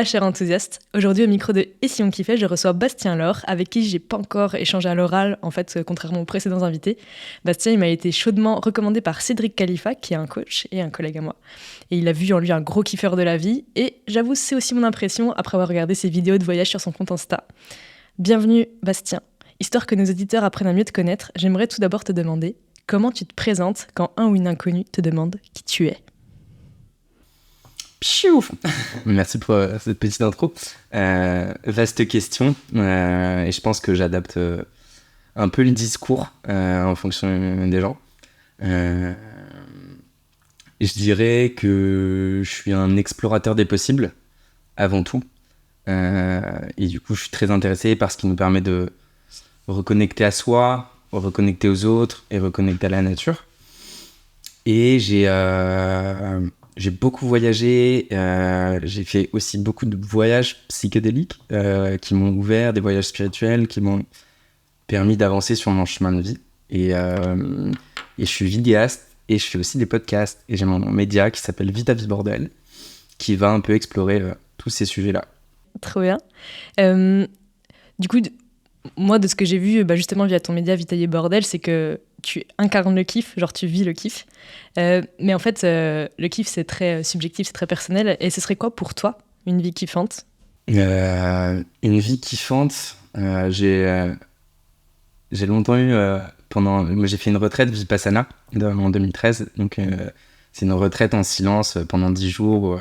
Hola cher enthousiaste, aujourd'hui au micro de Et si on kiffait, je reçois Bastien Laure, avec qui j'ai pas encore échangé à l'oral, en fait, contrairement aux précédents invités. Bastien, il m'a été chaudement recommandé par Cédric Khalifa, qui est un coach et un collègue à moi. Et il a vu en lui un gros kiffeur de la vie, et j'avoue, c'est aussi mon impression après avoir regardé ses vidéos de voyage sur son compte Insta. Bienvenue Bastien. Histoire que nos auditeurs apprennent à mieux te connaître, j'aimerais tout d'abord te demander comment tu te présentes quand un ou une inconnue te demande qui tu es. Pfiou. Merci pour cette petite intro. Vaste question, et je pense que j'adapte un peu le discours en fonction des gens. Je dirais que je suis un explorateur des possibles, avant tout. Et du coup, je suis très intéressé par ce qui nous permet de reconnecter à soi, reconnecter aux autres et reconnecter à la nature. Et j'ai beaucoup voyagé, j'ai fait aussi beaucoup de voyages psychédéliques qui m'ont ouvert, des voyages spirituels qui m'ont permis d'avancer sur mon chemin de vie. Et je suis vidéaste et je fais aussi des podcasts. Et j'ai mon média qui s'appelle Vita Vie Bordel, qui va un peu explorer tous ces sujets-là. Trop bien. Du coup, moi, de ce que j'ai vu, justement, via ton média Vita Vie Bordel, c'est que tu incarnes le kiff, genre tu vis le kiff. Mais en fait, le kiff, c'est très subjectif, c'est très personnel. Et ce serait quoi pour toi, une vie kiffante ? Une vie kiffante, j'ai longtemps eu, moi j'ai fait une retraite Vipassana en 2013. Donc c'est une retraite en silence pendant 10 jours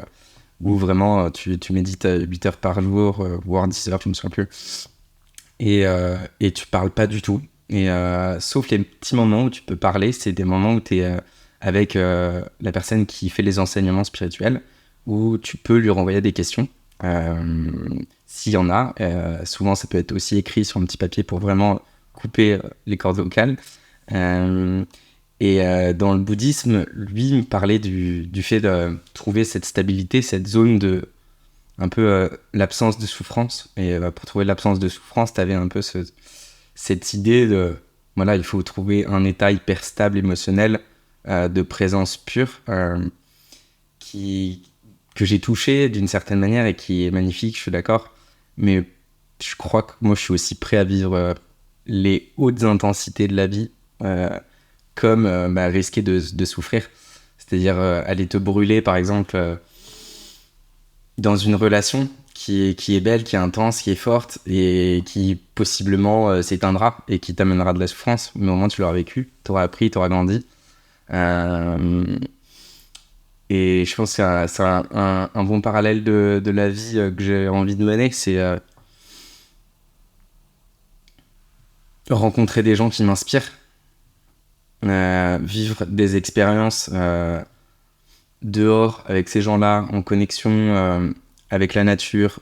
où vraiment tu médites 8 heures par jour, voire 10 heures, je ne me souviens plus. Et tu parles pas du tout. Et sauf les petits moments où tu peux parler, c'est des moments où tu es avec la personne qui fait les enseignements spirituels, où tu peux lui renvoyer des questions, s'il y en a. Souvent, ça peut être aussi écrit sur un petit papier pour vraiment couper les cordes vocales. Dans le bouddhisme, lui me parlait du fait de trouver cette stabilité, cette zone de un peu l'absence de souffrance. Et pour trouver l'absence de souffrance, tu avais un peu cette idée de, voilà, il faut trouver un état hyper stable émotionnel, de présence pure, que j'ai touché d'une certaine manière et qui est magnifique, je suis d'accord. Mais je crois que moi, je suis aussi prêt à vivre les hautes intensités de la vie, comme risquer de souffrir. C'est-à-dire aller te brûler, par exemple, dans une relation qui est belle, qui est intense, qui est forte et qui possiblement s'éteindra et qui t'amènera de la souffrance. Mais au moins tu l'auras vécu, t'auras appris, t'auras grandi. Et je pense que c'est un bon parallèle de la vie que j'ai envie de mener. C'est rencontrer des gens qui m'inspirent, vivre des expériences dehors avec ces gens-là, en connexion avec la nature,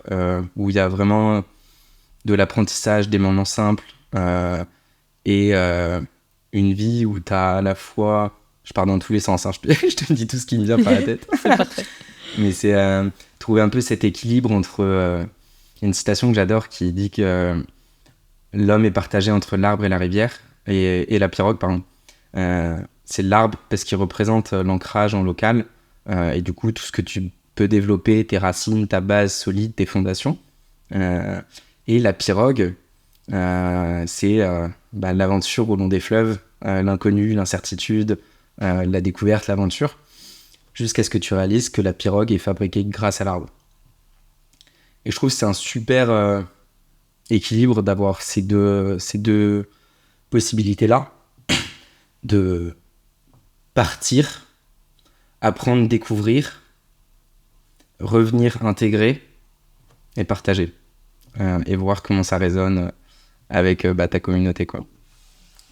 où il y a vraiment de l'apprentissage, des moments simples, et une vie où tu as à la fois... Je pars dans tous les sens, hein, je te dis tout ce qui me vient par la tête. C'est parfait. Mais c'est trouver un peu cet équilibre entre... Il y a une citation que j'adore qui dit que l'homme est partagé entre l'arbre et la rivière, et la pirogue, pardon. C'est l'arbre parce qu'il représente l'ancrage en local, et du coup, tout ce que tu peux développer, tes racines, ta base solide, tes fondations. Et la pirogue, c'est l'aventure au long des fleuves, l'inconnu, l'incertitude, la découverte, l'aventure, jusqu'à ce que tu réalises que la pirogue est fabriquée grâce à l'arbre. Et je trouve que c'est un super équilibre d'avoir ces deux possibilités-là, de partir, apprendre, découvrir, revenir, intégrer et partager. Et voir comment ça résonne avec ta communauté, quoi.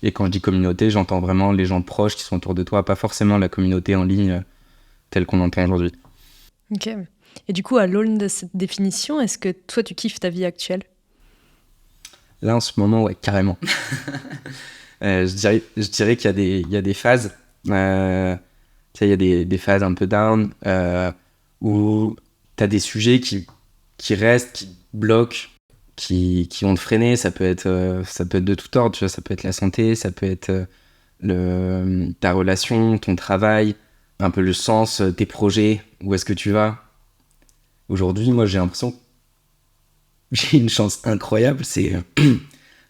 Et quand je dis communauté, j'entends vraiment les gens proches qui sont autour de toi, pas forcément la communauté en ligne telle qu'on entend aujourd'hui. Ok. Et du coup, à l'aune de cette définition, est-ce que toi, tu kiffes ta vie actuelle ? Là, en ce moment, ouais, carrément. Je dirais qu'il y a des phases. Il y a des phases un peu down, où tu as des sujets qui restent, qui bloquent, qui vont te freiner. Ça peut être de tout ordre, tu vois. Ça peut être la santé, ça peut être ta relation, ton travail, un peu le sens, tes projets, où est-ce que tu vas. aujourd'hui, moi, j'ai l'impression que j'ai une chance incroyable. C'est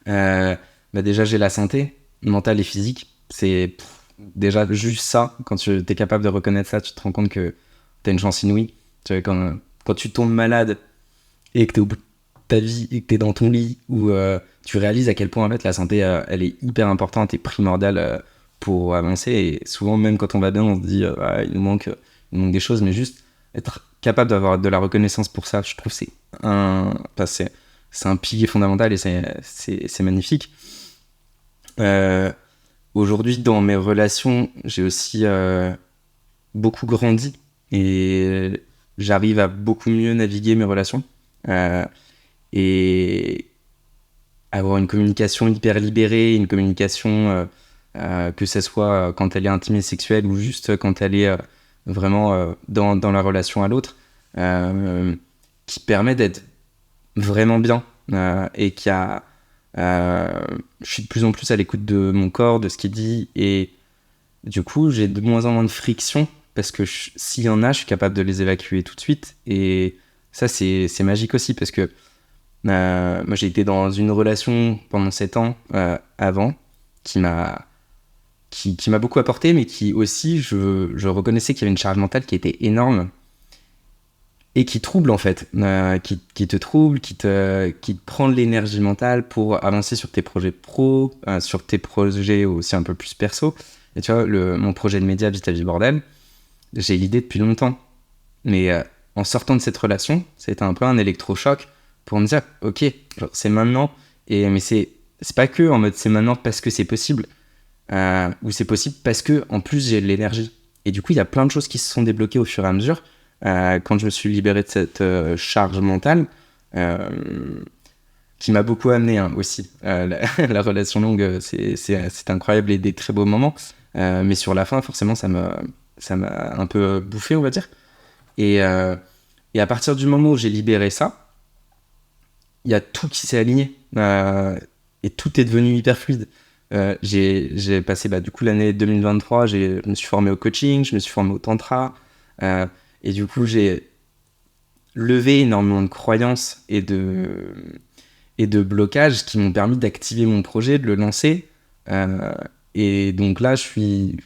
déjà, j'ai la santé mentale et physique. Déjà juste ça. Quand tu es capable de reconnaître ça, tu te rends compte que tu as une chance inouïe. Tu vois, quand tu tombes malade et que tu es au bout de ta vie et que tu es dans ton lit, où tu réalises à quel point en fait, la santé, elle est hyper importante et primordiale pour avancer. Et souvent, même quand on va bien, on se dit ah, il nous manque des choses, mais juste être capable d'avoir de la reconnaissance pour ça, je trouve que c'est un pilier fondamental et c'est magnifique. Aujourd'hui, dans mes relations, j'ai aussi beaucoup grandi et j'arrive à beaucoup mieux naviguer mes relations et avoir une communication hyper libérée, une communication que ce soit quand elle est intime et sexuelle ou juste quand elle est vraiment dans la relation à l'autre, qui permet d'être vraiment bien et je suis de plus en plus à l'écoute de mon corps, de ce qu'il dit, et du coup j'ai de moins en moins de friction parce que s'il y en a, je suis capable de les évacuer tout de suite, et ça c'est magique aussi parce que moi j'ai été dans une relation pendant 7 ans avant qui m'a beaucoup apporté, mais qui aussi je reconnaissais qu'il y avait une charge mentale qui était énorme et qui trouble en fait, qui te trouble, qui te prend de l'énergie mentale pour avancer sur tes projets pro, sur tes projets aussi un peu plus perso. Et tu vois, mon projet de média Vite à Vie Bordel, j'ai l'idée depuis longtemps. Mais en sortant de cette relation, c'était un peu un électrochoc pour me dire, ok, genre, c'est maintenant, mais c'est pas que en mode c'est maintenant parce que c'est possible, ou c'est possible parce que en plus j'ai de l'énergie. Et du coup, il y a plein de choses qui se sont débloquées au fur et à mesure. Quand je me suis libéré de cette charge mentale, qui m'a beaucoup amené aussi. La relation longue, c'est incroyable et des très beaux moments. Mais sur la fin, forcément, ça m'a un peu bouffé, on va dire. Et à partir du moment où j'ai libéré ça, il y a tout qui s'est aligné. Et tout est devenu hyper fluide. J'ai passé du coup l'année 2023, je me suis formé au coaching, je me suis formé au tantra. Et du coup, j'ai levé énormément de croyances et de blocages qui m'ont permis d'activer mon projet, de le lancer. Et donc là, je peux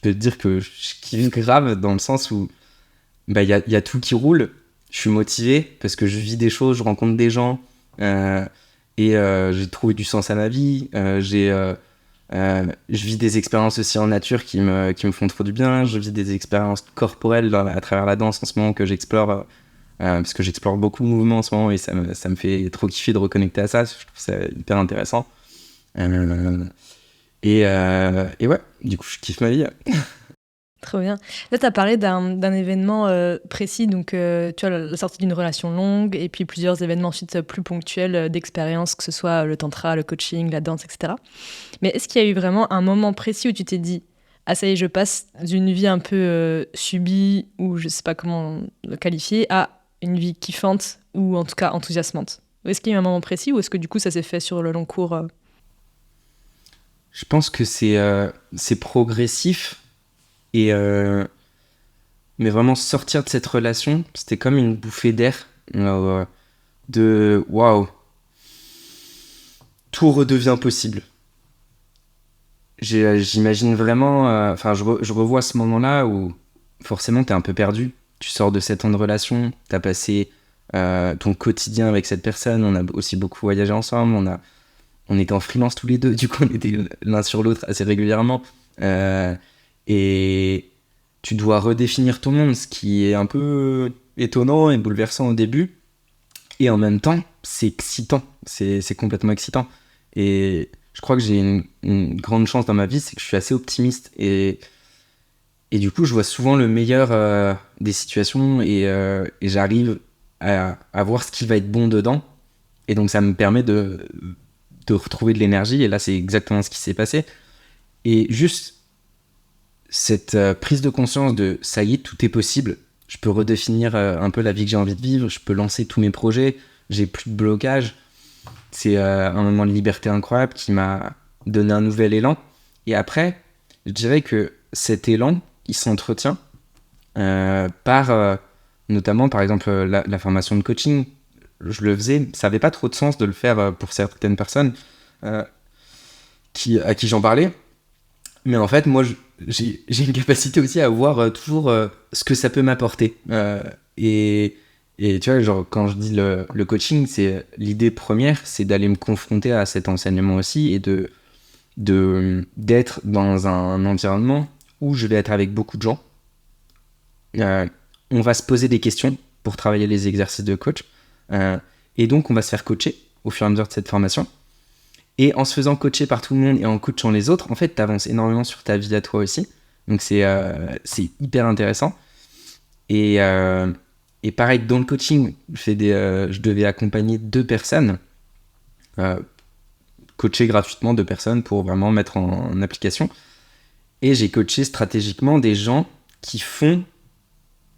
te dire que je kiffe grave dans le sens où y a tout qui roule. Je suis motivé parce que je vis des choses, je rencontre des gens et j'ai trouvé du sens à ma vie. Je vis des expériences aussi en nature qui me font trop du bien. Je vis des expériences corporelles à travers la danse en ce moment que j'explore, parce que j'explore beaucoup de mouvements en ce moment et ça me fait trop kiffer de reconnecter à ça. Je trouve ça hyper intéressant. Et ouais, du coup, je kiffe ma vie. Trop bien. Là, tu as parlé d'un événement précis, donc tu vois, la sortie d'une relation longue, et puis plusieurs événements ensuite plus ponctuels d'expérience, que ce soit le tantra, le coaching, la danse, etc. Mais est-ce qu'il y a eu vraiment un moment précis où tu t'es dit « Ah ça y est, je passe d'une vie un peu subie, ou je sais pas comment le qualifier, à une vie kiffante, ou en tout cas enthousiasmante ». Est-ce qu'il y a eu un moment précis, ou est-ce que du coup ça s'est fait sur le long cours Je pense que c'est progressif. Mais vraiment sortir de cette relation, c'était comme une bouffée d'air, de waouh, tout redevient possible. J'imagine vraiment, je revois ce moment-là où forcément t'es un peu perdu. Tu sors de 7 ans de relation, t'as passé ton quotidien avec cette personne, on a aussi beaucoup voyagé ensemble, on était en freelance tous les deux, du coup on était l'un sur l'autre assez régulièrement. Et tu dois redéfinir ton monde, ce qui est un peu étonnant et bouleversant au début. Et en même temps, c'est excitant. C'est complètement excitant. Et je crois que j'ai une grande chance dans ma vie, c'est que je suis assez optimiste. Et du coup, je vois souvent le meilleur des situations et j'arrive à voir ce qui va être bon dedans. Et donc, ça me permet de retrouver de l'énergie. Et là, c'est exactement ce qui s'est passé. Et juste cette prise de conscience de ça y est, tout est possible, je peux redéfinir un peu la vie que j'ai envie de vivre, je peux lancer tous mes projets, j'ai plus de blocage. C'est un moment de liberté incroyable qui m'a donné un nouvel élan. Et après, je dirais que cet élan, il s'entretient par notamment, par exemple, la formation de coaching, je le faisais, ça n'avait pas trop de sens de le faire pour certaines personnes à qui j'en parlais. Mais en fait, moi, j'ai une capacité aussi à voir toujours ce que ça peut m'apporter. Et tu vois, genre, quand je dis le coaching, c'est l'idée première, c'est d'aller me confronter à cet enseignement aussi et d'être dans un environnement où je vais être avec beaucoup de gens. On va se poser des questions pour travailler les exercices de coach. Et donc, on va se faire coacher au fur et à mesure de cette formation. Et en se faisant coacher par tout le monde et en coachant les autres, en fait, tu avances énormément sur ta vie à toi aussi. Donc, c'est hyper intéressant. Et pareil, dans le coaching, je devais accompagner 2 personnes, coacher gratuitement 2 personnes pour vraiment mettre en application. Et j'ai coaché stratégiquement des gens qui font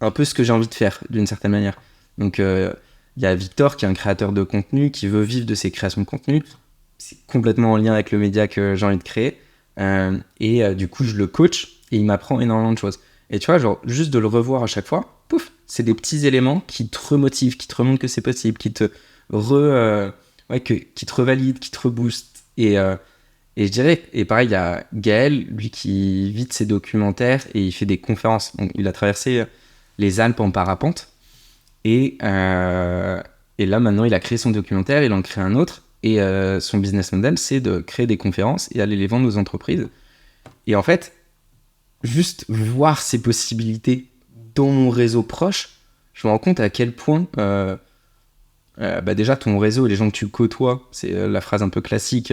un peu ce que j'ai envie de faire, d'une certaine manière. Donc, il y a Victor, qui est un créateur de contenu, qui veut vivre de ses créations de contenu. C'est complètement en lien avec le média que j'ai envie de créer. Du coup, je le coach et il m'apprend énormément de choses. Et tu vois, genre, juste de le revoir à chaque fois, pouf, c'est des petits éléments qui te remotivent, qui te remontrent que c'est possible, qui te qui te revalident, qui te reboostent. Et je dirais, et pareil, il y a Gaël, lui, qui vit de ses documentaires et il fait des conférences. Donc, il a traversé les Alpes en parapente. Et là, maintenant, il a créé son documentaire, il en crée un autre. Et son business model, c'est de créer des conférences et aller les vendre aux entreprises. Et en fait, juste voir ces possibilités dans mon réseau proche, je me rends compte à quel point déjà ton réseau et les gens que tu côtoies, c'est la phrase un peu classique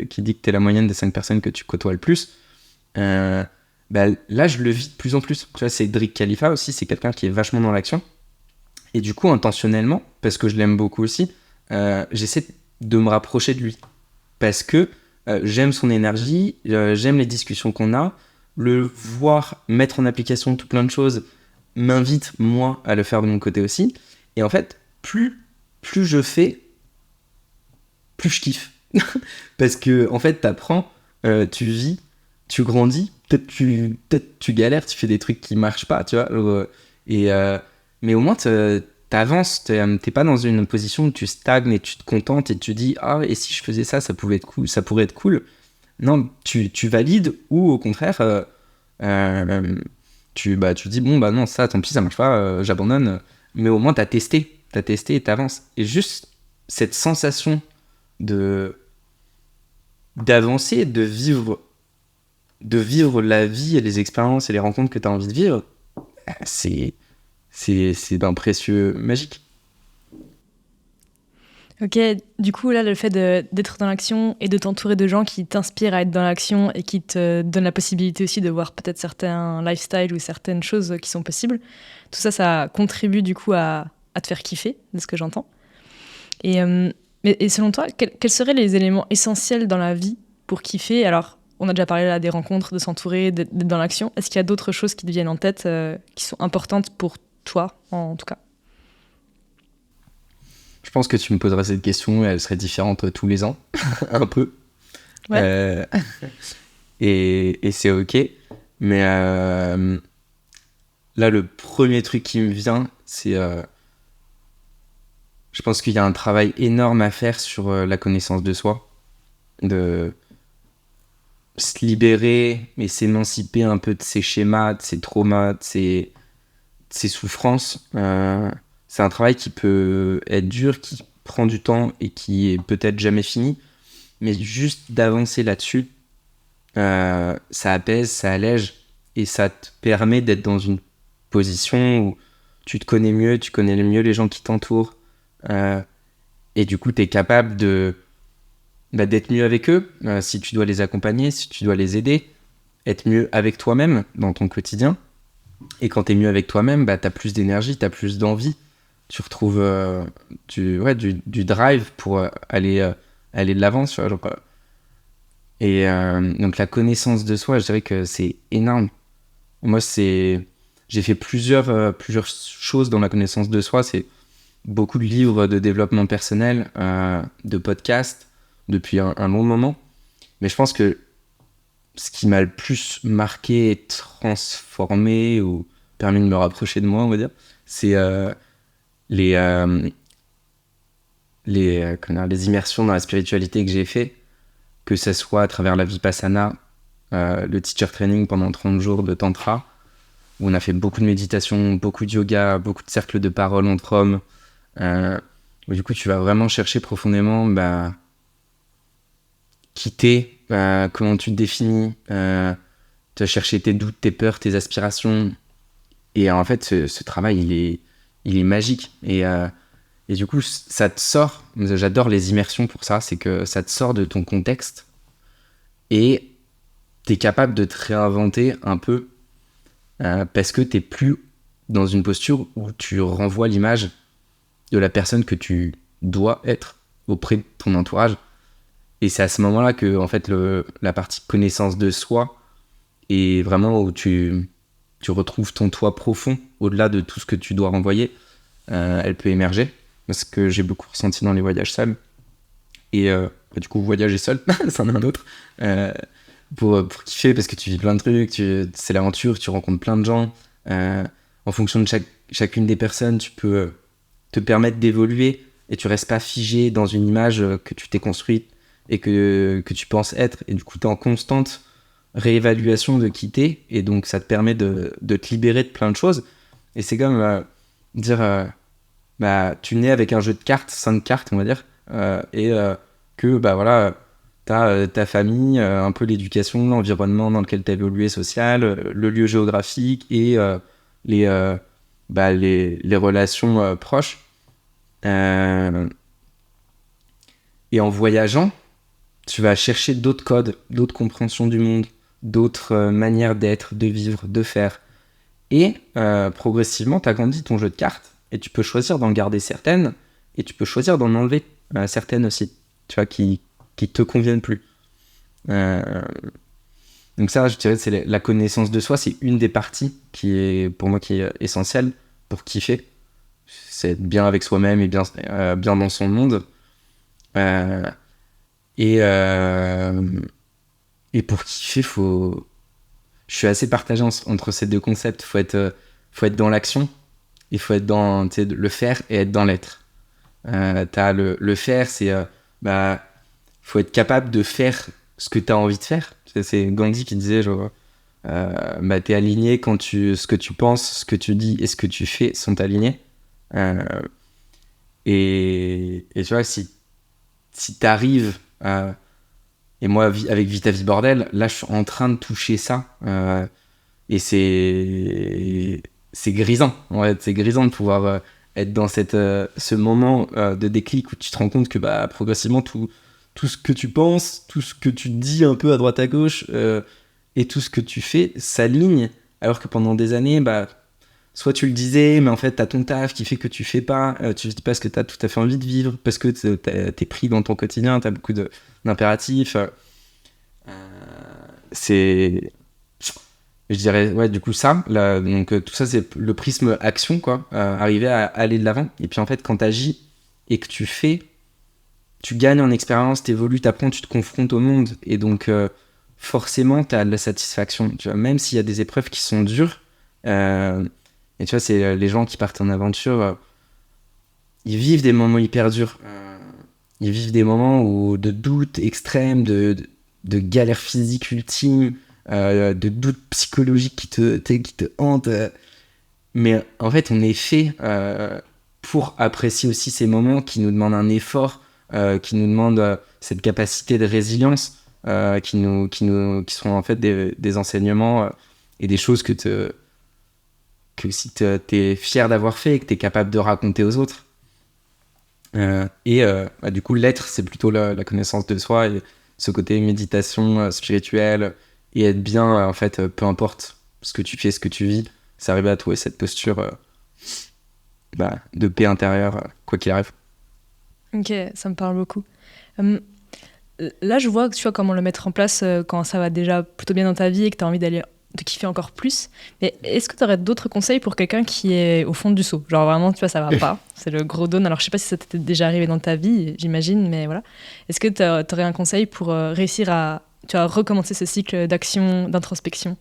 qui dit que tu es la moyenne des 5 personnes que tu côtoies le plus. Là, je le vis de plus en plus. Tu vois, Cédric Khalifa aussi, c'est quelqu'un qui est vachement dans l'action. Et du coup, intentionnellement, parce que je l'aime beaucoup aussi, j'essaie de me rapprocher de lui. Parce que j'aime son énergie, j'aime les discussions qu'on a, le voir mettre en application tout plein de choses m'invite, moi, à le faire de mon côté aussi. Et en fait, plus je fais, plus je kiffe. Parce que, en fait, t'apprends, tu vis, tu grandis, peut-être tu galères, tu fais des trucs qui marchent pas, tu vois. Mais au moins, t'avances, t'es pas dans une position où tu stagnes et tu te contentes et tu dis ah, et si je faisais ça, ça pouvait être cool, ça pourrait être cool. Non, tu valides ou au contraire, tu dis bon, bah non, ça, tant pis, ça marche pas, j'abandonne. Mais au moins, t'as testé et t'avances. Et juste cette sensation d'avancer, de vivre la vie et les expériences et les rencontres que t'as envie de vivre, c'est d'un précieux magique. Ok, du coup, là, le fait d'être dans l'action et de t'entourer de gens qui t'inspirent à être dans l'action et qui te donnent la possibilité aussi de voir peut-être certains lifestyles ou certaines choses qui sont possibles, tout ça, ça contribue du coup à te faire kiffer, de ce que j'entends. Et selon toi, quels seraient les éléments essentiels dans la vie pour kiffer? Alors, on a déjà parlé là des rencontres, de s'entourer, d'être dans l'action. Est-ce qu'il y a d'autres choses qui te viennent en tête qui sont importantes pour toi, en tout cas? Je pense que tu me poseras cette question et elle serait différente tous les ans, un peu. Ouais. Et c'est ok. Mais là, le premier truc qui me vient, c'est... je pense qu'il y a un travail énorme à faire sur la connaissance de soi. De se libérer et s'émanciper un peu de ses schémas, de ses traumas, de ses souffrances. C'est un travail qui peut être dur, qui prend du temps et qui est peut-être jamais fini. Mais juste d'avancer là-dessus, ça apaise, ça allège et ça te permet d'être dans une position où tu te connais mieux, tu connais mieux les gens qui t'entourent. Et du coup, tu es capable d'être mieux avec eux, si tu dois les accompagner, si tu dois les aider, être mieux avec toi-même dans ton quotidien. Et quand tu es mieux avec toi-même, tu as plus d'énergie, tu as plus d'envie. Tu retrouves du drive pour aller de l'avant. Tu vois, genre, donc la connaissance de soi, je dirais que c'est énorme. Moi, j'ai fait plusieurs choses dans la connaissance de soi. C'est beaucoup de livres de développement personnel, de podcasts, depuis un long moment. Mais je pense que ce qui m'a le plus marqué et transformé ou permis de me rapprocher de moi, on va dire, c'est les immersions dans la spiritualité que j'ai fait, que ce soit à travers la Vipassana, le teacher training pendant 30 jours de Tantra, où on a fait beaucoup de méditation, beaucoup de yoga, beaucoup de cercles de parole entre hommes, où du coup tu vas vraiment chercher profondément qui t'es, comment tu te définis, tu vas chercher tes doutes, tes peurs, tes aspirations, et en fait ce travail il est magique, et du coup ça te sort, j'adore les immersions pour ça, c'est que ça te sort de ton contexte, et t'es capable de te réinventer un peu, parce que t'es plus dans une posture où tu renvoies l'image de la personne que tu dois être auprès de ton entourage. Et c'est à ce moment-là que en fait, la partie connaissance de soi est vraiment où tu retrouves ton toi profond, au-delà de tout ce que tu dois renvoyer. Elle peut émerger, ce que j'ai beaucoup ressenti dans les voyages seuls. Et du coup, voyager seul, c'en est un autre. Pour kiffer, parce que tu vis plein de trucs, c'est l'aventure, tu rencontres plein de gens. En fonction de chacune des personnes, tu peux te permettre d'évoluer et tu restes pas figé dans une image que tu t'es construite et que tu penses être. Et du coup, tu es en constante réévaluation de qui t'es, et donc ça te permet de te libérer de plein de choses. Et c'est comme dire tu nais avec un jeu de cartes, 5 cartes, on va dire, que voilà, t'as ta famille, un peu l'éducation, l'environnement dans lequel t'as évolué social, le lieu géographique et les relations proches. Et en voyageant, tu vas chercher d'autres codes, d'autres compréhensions du monde, d'autres manières d'être, de vivre, de faire. Et progressivement, tu agrandis ton jeu de cartes et tu peux choisir d'en garder certaines et tu peux choisir d'en enlever certaines aussi, tu vois, qui te conviennent plus. Donc ça, je dirais, c'est la connaissance de soi, c'est une des parties qui est, pour moi, qui est essentielle pour kiffer. C'est être bien avec soi-même et bien dans son monde. Et pour kiffer, je suis assez partagé entre ces deux concepts. Faut être dans l'action, il faut être dans le faire et être dans l'être. T'as le faire, c'est faut être capable de faire ce que t'as envie de faire. C'est Gandhi qui disait genre, t'es aligné quand ce que tu penses, ce que tu dis et ce que tu fais sont alignés. Et tu vois, si t'arrives et moi avec Vita Vie Bordel, là je suis en train de toucher ça, et c'est grisant, en fait. C'est grisant de pouvoir être dans ce moment de déclic où tu te rends compte que progressivement tout ce que tu penses, tout ce que tu dis un peu à droite à gauche, et tout ce que tu fais s'aligne, alors que pendant des années, soit tu le disais, mais en fait t'as ton taf qui fait que tu fais pas, tu dis pas ce que t'as tout à fait envie de vivre, parce que t'es pris dans ton quotidien, t'as beaucoup d'impératifs. Je dirais, ouais, du coup ça, là, donc tout ça c'est le prisme action, quoi, arriver à aller de l'avant. Et puis en fait, quand t'agis et que tu fais, tu gagnes en expérience, t'évolues, t'apprends, tu te confrontes au monde, et donc forcément t'as de la satisfaction, tu vois, même s'il y a des épreuves qui sont dures. Et tu vois, c'est les gens qui partent en aventure, ils vivent des moments hyper durs. Ils vivent des moments de doute extrême, de galère physique ultime, de doute psychologique qui te hante. Mais en fait, on est fait pour apprécier aussi ces moments qui nous demandent un effort, qui nous demandent cette capacité de résilience, qui sont en fait des enseignements et des choses que si t'es fier d'avoir fait et que t'es capable de raconter aux autres. Du coup, l'être, c'est plutôt la connaissance de soi et ce côté méditation spirituelle, et être bien, en fait, peu importe ce que tu fais, ce que tu vis, c'est arriver à trouver cette posture de paix intérieure, quoi qu'il arrive. Ok, ça me parle beaucoup. Là, je vois, tu vois, comment le mettre en place quand ça va déjà plutôt bien dans ta vie et que tu as envie de kiffer encore plus. Mais est-ce que tu aurais d'autres conseils pour quelqu'un qui est au fond du seau? Genre vraiment, tu vois, ça va pas. C'est le gros down. Alors, je sais pas si ça t'était déjà arrivé dans ta vie, j'imagine, mais voilà. Est-ce que tu aurais un conseil pour réussir à, tu vois, recommencer ce cycle d'action, d'introspection?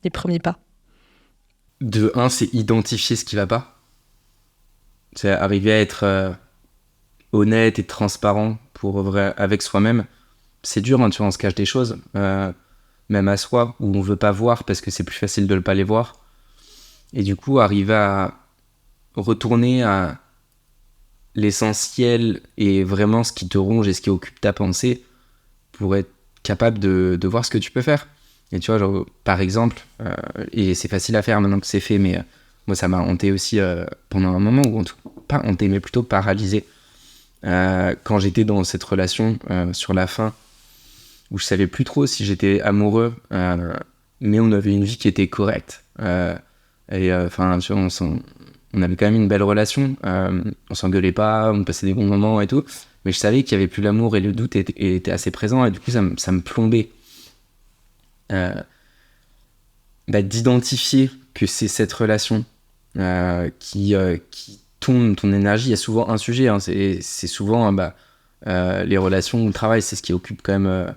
Les premiers pas. de un, c'est identifier ce qui va pas. C'est arriver à être honnête et transparent avec soi-même. C'est dur, hein, tu vois, on se cache des choses, même à soi, où on veut pas voir parce que c'est plus facile de ne pas les voir. Et du coup, arriver à retourner à l'essentiel et vraiment ce qui te ronge et ce qui occupe ta pensée pour être capable de voir ce que tu peux faire. Et tu vois, genre, par exemple, et c'est facile à faire maintenant que c'est fait, mais moi ça m'a hanté aussi pendant un moment, ou en tout pas hanté, mais plutôt paralysé. Quand j'étais dans cette relation sur la fin, où je savais plus trop si j'étais amoureux, mais on avait une vie qui était correcte. Et enfin, tu vois, on avait quand même une belle relation. On s'engueulait pas, on passait des bons moments et tout. Mais je savais qu'il y avait plus l'amour et le doute était assez présent. Et du coup, ça me plombait. D'identifier que c'est cette relation qui tourne ton énergie. Il y a souvent un sujet. Hein, c'est souvent les relations ou le travail, c'est ce qui occupe quand même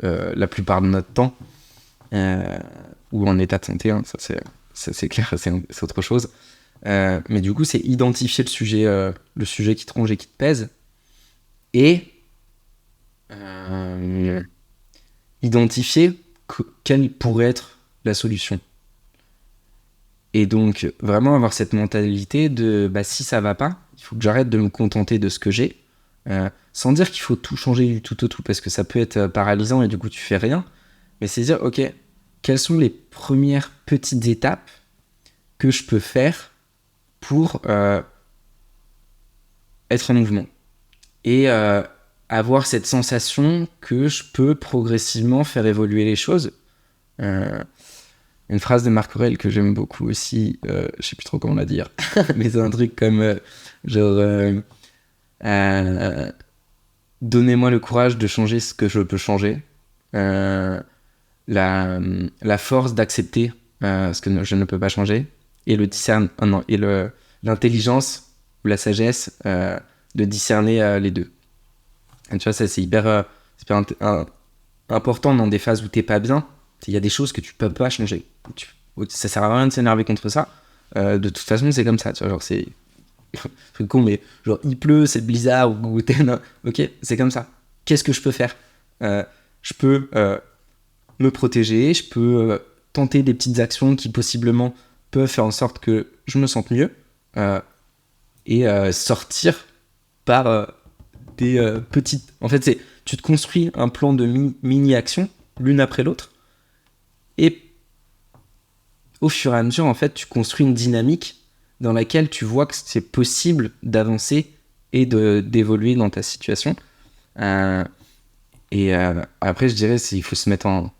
la plupart de notre temps. Ou en état de santé, hein, ça c'est clair, c'est autre chose. Mais du coup, c'est identifier le sujet qui te ronge et qui te pèse, et identifier quelle pourrait être la solution. Et donc, vraiment avoir cette mentalité de si ça va pas, il faut que j'arrête de me contenter de ce que j'ai, sans dire qu'il faut tout changer du tout au tout, parce que ça peut être paralysant et du coup, tu fais rien. Mais c'est dire, ok, quelles sont les premières petites étapes que je peux faire pour être en mouvement et avoir cette sensation que je peux progressivement faire évoluer les choses. Une phrase de Marc Aurèle que j'aime beaucoup aussi, je sais plus trop comment la dire, mais c'est un truc comme donnez-moi le courage de changer ce que je peux changer, la force d'accepter ce que je ne peux pas changer, et l'intelligence ou la sagesse de discerner les deux. Et tu vois, ça c'est hyper important dans des phases où t'es pas bien. Il y a des choses que tu peux pas changer. Ça sert à rien de s'énerver contre ça. De toute façon, c'est comme ça. Tu vois, genre c'est truc con, mais genre il pleut, c'est blizzard ou ok, c'est comme ça. Qu'est-ce que je peux faire? Je peux me protéger, je peux tenter des petites actions qui possiblement peuvent faire en sorte que je me sente mieux et sortir par des petites... En fait, tu te construis un plan de mini-actions l'une après l'autre, et au fur et à mesure, en fait, tu construis une dynamique dans laquelle tu vois que c'est possible d'avancer et d'évoluer dans ta situation. Et après, je dirais, il faut se mettre un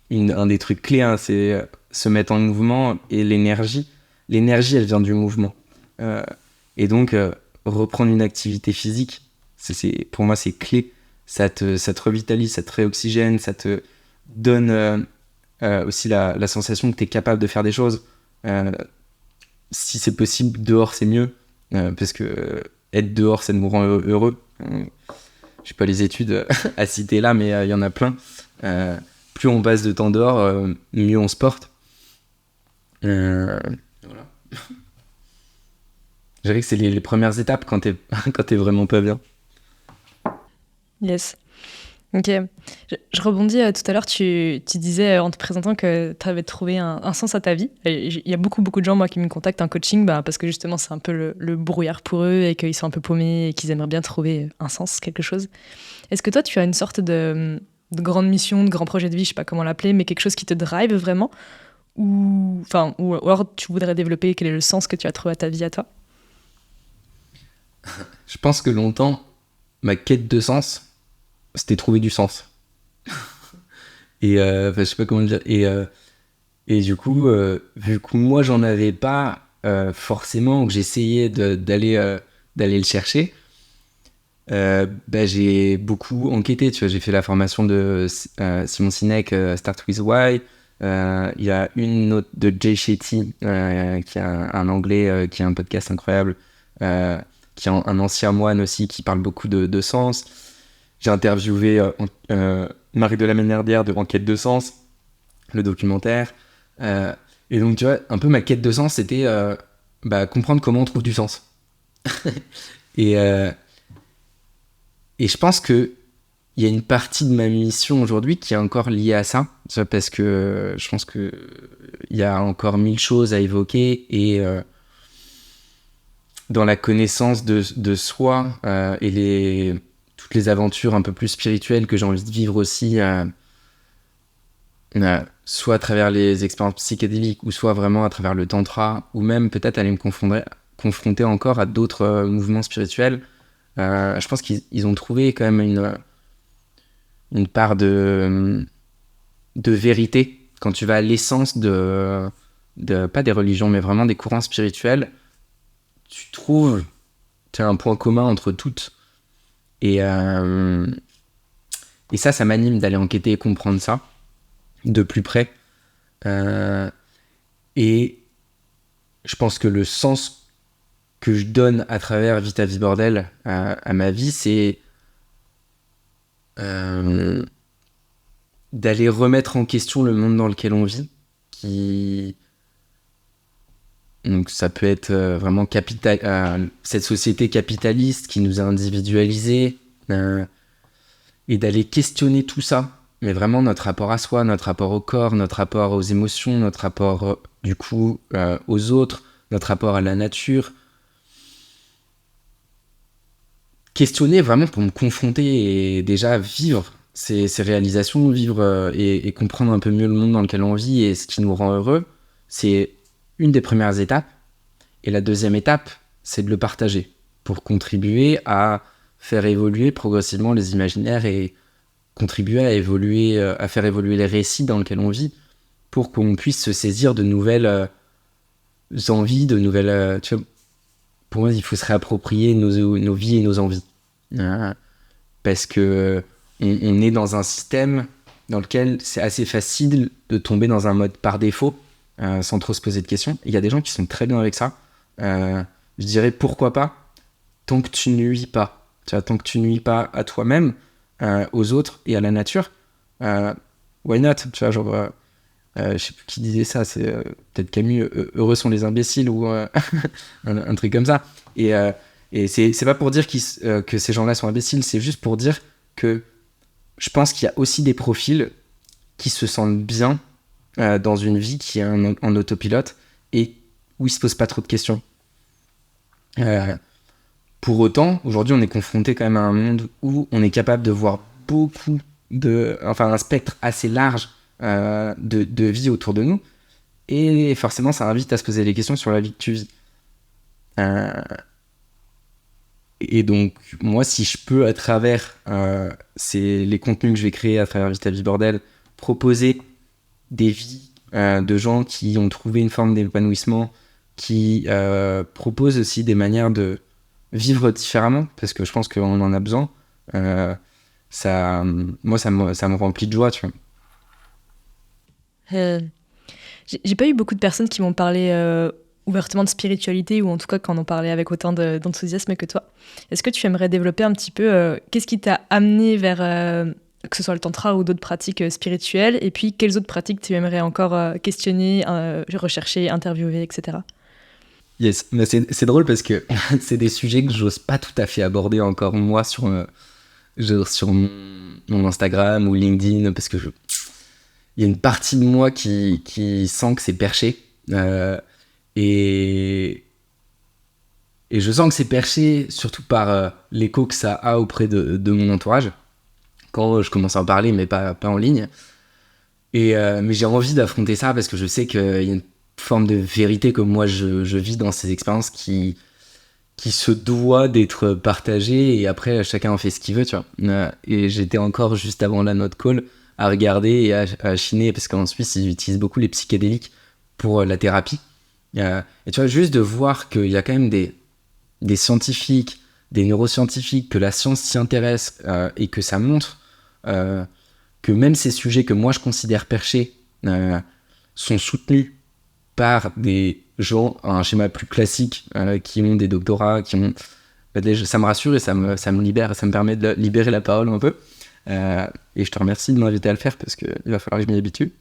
des trucs clés, hein, c'est se mettre en mouvement, et l'énergie, elle vient du mouvement. Et donc, reprendre une activité physique, pour moi, c'est clé. Ça te revitalise, ça te réoxygène, ça te donne aussi la sensation que tu es capable de faire des choses. Si c'est possible, dehors, c'est mieux. Parce que être dehors, ça nous rend heureux. Je sais pas les études à citer là, mais il y en a plein. Plus on passe de temps dehors, mieux on se porte. Voilà. Je dirais que c'est les premières étapes quand t'es vraiment pas bien. Yes. Ok. Je rebondis, tout à l'heure, tu disais en te présentant que tu avais trouvé un sens à ta vie. Il y a beaucoup de gens, moi, qui me contactent en coaching parce que justement c'est un peu le brouillard pour eux et qu'ils sont un peu paumés et qu'ils aimeraient bien trouver un sens, quelque chose. Est-ce que toi tu as une sorte de grande mission, de grand projet de vie, je sais pas comment l'appeler, mais quelque chose qui te drive vraiment, ou alors tu voudrais développer quel est le sens que tu as trouvé à ta vie à toi? Je pense que longtemps, ma quête de sens, c'était trouver du sens. Et je sais pas comment le dire. Et du coup, vu que moi j'en avais pas forcément, que j'essayais d'aller le chercher, j'ai beaucoup enquêté. Tu vois, j'ai fait la formation de Simon Sinek, Start With Why. Il y a une autre de Jay Shetty, qui est un anglais, qui a un podcast incroyable, qui est un ancien moine aussi, qui parle beaucoup de sens. J'ai interviewé Marie de la Ménardière de Enquête de sens, le documentaire. Et Et donc, tu vois, un peu ma quête de sens, c'était comprendre comment on trouve du sens. et, et je pense qu'il y a une partie de ma mission aujourd'hui qui est encore liée à ça, tu vois, parce que je pense qu'il y a encore 1000 choses à évoquer et dans la connaissance de soi et toutes les aventures un peu plus spirituelles que j'ai envie de vivre aussi, soit à travers les expériences psychédéliques ou soit vraiment à travers le tantra ou même peut-être aller me confronter encore à d'autres mouvements spirituels. Je pense qu'ils ont trouvé quand même une part de vérité quand tu vas à l'essence pas des religions mais vraiment des courants spirituels. Tu trouves un point commun entre toutes et ça m'anime d'aller enquêter et comprendre ça de plus près. Et je pense que le sens que je donne à travers Vita Vie Bordel à ma vie, c'est d'aller remettre en question le monde dans lequel on vit, donc ça peut être vraiment cette société capitaliste qui nous a individualisés, et d'aller questionner tout ça, mais vraiment notre rapport à soi, notre rapport au corps, notre rapport aux émotions, notre rapport du coup aux autres, notre rapport à la nature. Questionner vraiment pour me confronter et déjà vivre ces réalisations, vivre et comprendre un peu mieux le monde dans lequel on vit et ce qui nous rend heureux, c'est une des premières étapes. Et la deuxième étape, c'est de le partager pour contribuer à faire évoluer progressivement les imaginaires et contribuer à faire évoluer les récits dans lesquels on vit pour qu'on puisse se saisir de nouvelles envies, de nouvelles... tu vois, pour moi, il faut se réapproprier nos vies et nos envies. Parce que on est dans un système dans lequel c'est assez facile de tomber dans un mode par défaut, sans trop se poser de questions. Il y a des gens qui sont très bien avec ça. Je dirais pourquoi pas, tant que tu nuis pas. Tu vois, tant que tu nuis pas à toi-même, aux autres et à la nature, why not? Tu vois, genre... je sais plus qui disait ça, c'est peut-être Camus, heureux sont les imbéciles ou un truc comme ça. Et c'est pas pour dire que ces gens-là sont imbéciles, c'est juste pour dire que je pense qu'il y a aussi des profils qui se sentent bien dans une vie qui est en autopilote et où ils se posent pas trop de questions. Pour autant, aujourd'hui, on est confronté quand même à un monde où on est capable de voir un spectre assez large de vie autour de nous, et forcément ça invite à se poser des questions sur la vie que tu vis. Et donc moi, si je peux à travers les contenus que je vais créer à travers Vita Vie Bordel, proposer des vies de gens qui ont trouvé une forme d'épanouissement, qui proposent aussi des manières de vivre différemment, parce que je pense qu'on en a besoin, ça me remplit de joie, tu vois. J'ai pas eu beaucoup de personnes qui m'ont parlé ouvertement de spiritualité, ou en tout cas qui en ont parlé avec autant d'enthousiasme que toi. Est-ce que tu aimerais développer un petit peu qu'est-ce qui t'a amené vers que ce soit le tantra ou d'autres pratiques spirituelles, et puis quelles autres pratiques tu aimerais encore questionner, rechercher, interviewer, etc. Yes, mais c'est drôle parce que c'est des sujets que j'ose pas tout à fait aborder encore moi sur mon Instagram ou LinkedIn, parce que il y a une partie de moi qui sent que c'est perché, et je sens que c'est perché surtout par l'écho que ça a auprès de mon entourage quand je commence à en parler, mais pas en ligne. Mais j'ai envie d'affronter ça parce que je sais qu'il y a une forme de vérité que moi je vis dans ces expériences qui se doit d'être partagée, et après chacun en fait ce qu'il veut, tu vois. Et j'étais encore juste avant notre call à regarder et à chiner, parce qu'en Suisse ils utilisent beaucoup les psychédéliques pour la thérapie, et tu vois, juste de voir qu'il y a quand même des scientifiques, des neuroscientifiques, que la science s'y intéresse, et que ça montre que même ces sujets que moi je considère perchés sont soutenus par des gens à un schéma plus classique, qui ont des doctorats, ça me rassure et ça me libère, et ça me permet de libérer la parole un peu. Et je te remercie de m'inviter à le faire parce qu'il va falloir que je m'y habitue.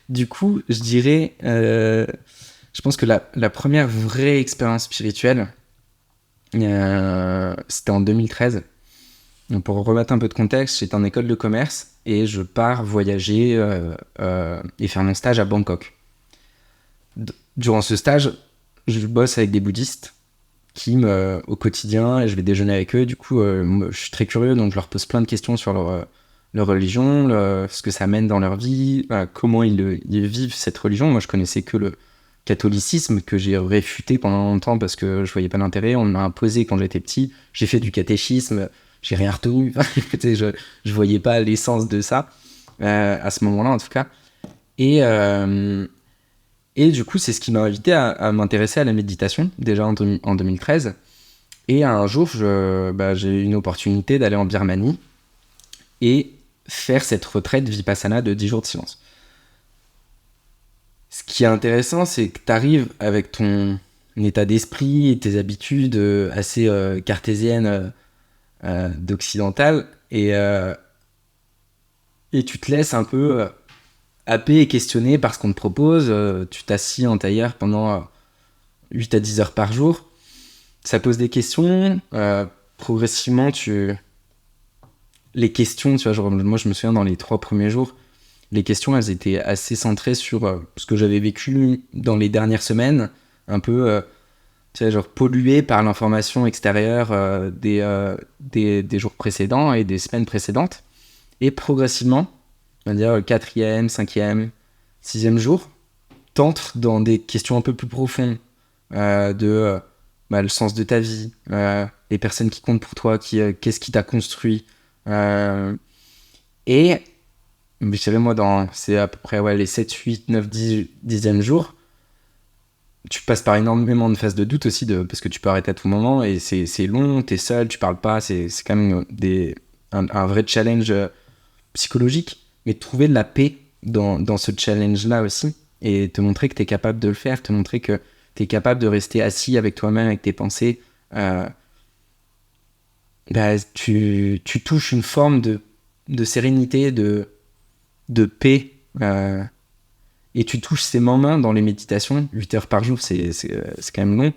Du coup, je dirais, je pense que la première vraie expérience spirituelle, c'était en 2013. Donc pour remettre un peu de contexte, j'étais en école de commerce et je pars voyager et faire mon stage à Bangkok. Durant ce stage, je bosse avec des bouddhistes au quotidien, et je vais déjeuner avec eux. Du coup, je suis très curieux, donc je leur pose plein de questions sur leur religion, ce que ça mène dans leur vie, comment ils vivent cette religion. Moi, je connaissais que le catholicisme, que j'ai réfuté pendant longtemps parce que je voyais pas l'intérêt. On m'a imposé quand j'étais petit. J'ai fait du catéchisme, j'ai rien retenu. Je voyais pas l'essence de ça, à ce moment-là en tout cas. Et du coup, c'est ce qui m'a invité à m'intéresser à la méditation, déjà en 2013. Et un jour, j'ai eu une opportunité d'aller en Birmanie et faire cette retraite Vipassana de 10 jours de silence. Ce qui est intéressant, c'est que tu arrives avec ton état d'esprit et tes habitudes assez cartésiennes d'occidental, et tu te laisses un peu happer et questionner par ce qu'on te propose. Tu t'assis en tailleur pendant 8 à 10 heures par jour. Ça pose des questions. Progressivement, les questions, tu vois, genre, moi je me souviens dans les 3 premiers jours, les questions, elles étaient assez centrées sur ce que j'avais vécu dans les dernières semaines, un peu, tu sais, genre pollué par l'information extérieure des jours précédents et des semaines précédentes. Et progressivement, on va dire le 4e, 5e, 6e jour, t'entres dans des questions un peu plus profondes le sens de ta vie, les personnes qui comptent pour toi, qu'est-ce qui t'a construit. Et je savais, moi, c'est à peu près les 7, 8, 9, 10e jours, tu passes par énormément de phases de doute aussi, parce que tu peux arrêter à tout moment, et c'est long, t'es seul, tu parles pas, c'est quand même un vrai challenge psychologique, mais trouver de la paix dans ce challenge-là aussi, et te montrer que t'es capable de le faire, te montrer que t'es capable de rester assis avec toi-même, avec tes pensées, tu touches une forme de sérénité, de paix, et tu touches ces moments dans les méditations, 8 heures par jour, c'est quand même long,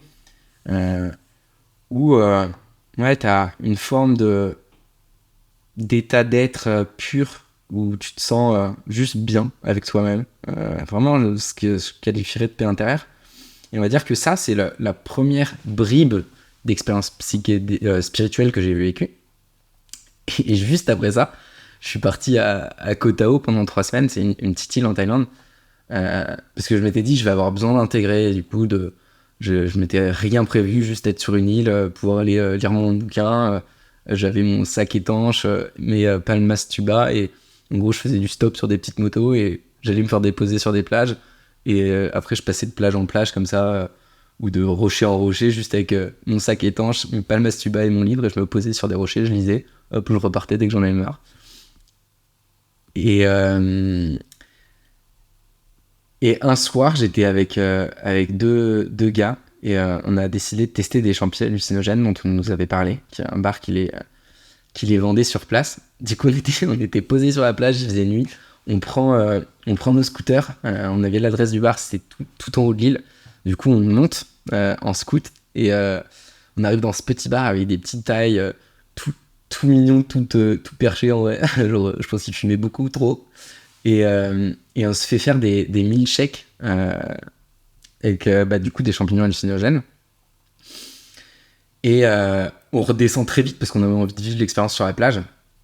où t'as une forme d'état d'être pur, où tu te sens juste bien avec toi-même, vraiment ce que je qualifierais de paix intérieure. Et on va dire que ça, c'est la première bribe d'expérience spirituelle que j'ai vécue. Et juste après ça, je suis parti à Koh Tao pendant 3 semaines. C'est une petite île en Thaïlande, parce que je m'étais dit je vais avoir besoin d'intégrer. Du coup, je m'étais rien prévu, juste être sur une île, pouvoir aller lire mon bouquin. J'avais mon sac étanche, mes palmas tuba, et en gros je faisais du stop sur des petites motos et j'allais me faire déposer sur des plages, et après je passais de plage en plage comme ça, ou de rocher en rocher, juste avec mon sac étanche, mes palmas tuba et mon livre, et je me posais sur des rochers, je lisais, hop, je repartais dès que j'en avais marre. Et un soir, j'étais avec deux gars, et on a décidé de tester des champignons hallucinogènes dont on nous avait parlé, qui est un bar qui les vendait sur place. Du coup, on était posés sur la plage, il faisait nuit, on prend nos scooters, on avait l'adresse du bar, c'était tout en haut de l'île. Du coup, on monte en scoot, et on arrive dans ce petit bar avec des petites tailles, tout mignon, tout perché en vrai. Genre, je pense qu'il fumait beaucoup trop. Et on se fait faire des milkshakes avec du coup des champignons hallucinogènes. Et on redescend très vite parce qu'on avait envie de vivre l'expérience sur la plage.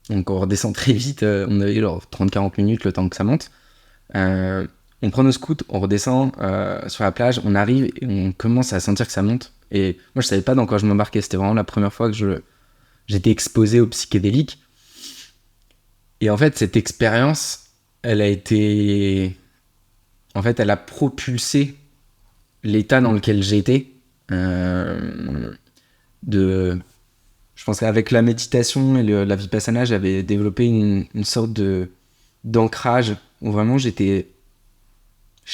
Donc on redescend très vite, on avait genre 30-40 minutes le temps que ça monte. On prend nos scouts, on redescend sur la plage, on arrive et on commence à sentir que ça monte. Et moi je savais pas dans quoi je m'embarquais, c'était vraiment la première fois que j'étais exposé aux psychédéliques. Et en fait cette expérience, elle a propulsé l'état dans lequel j'étais. Je pense qu'avec la méditation et la vipassana, j'avais développé une sorte d'ancrage où vraiment j'étais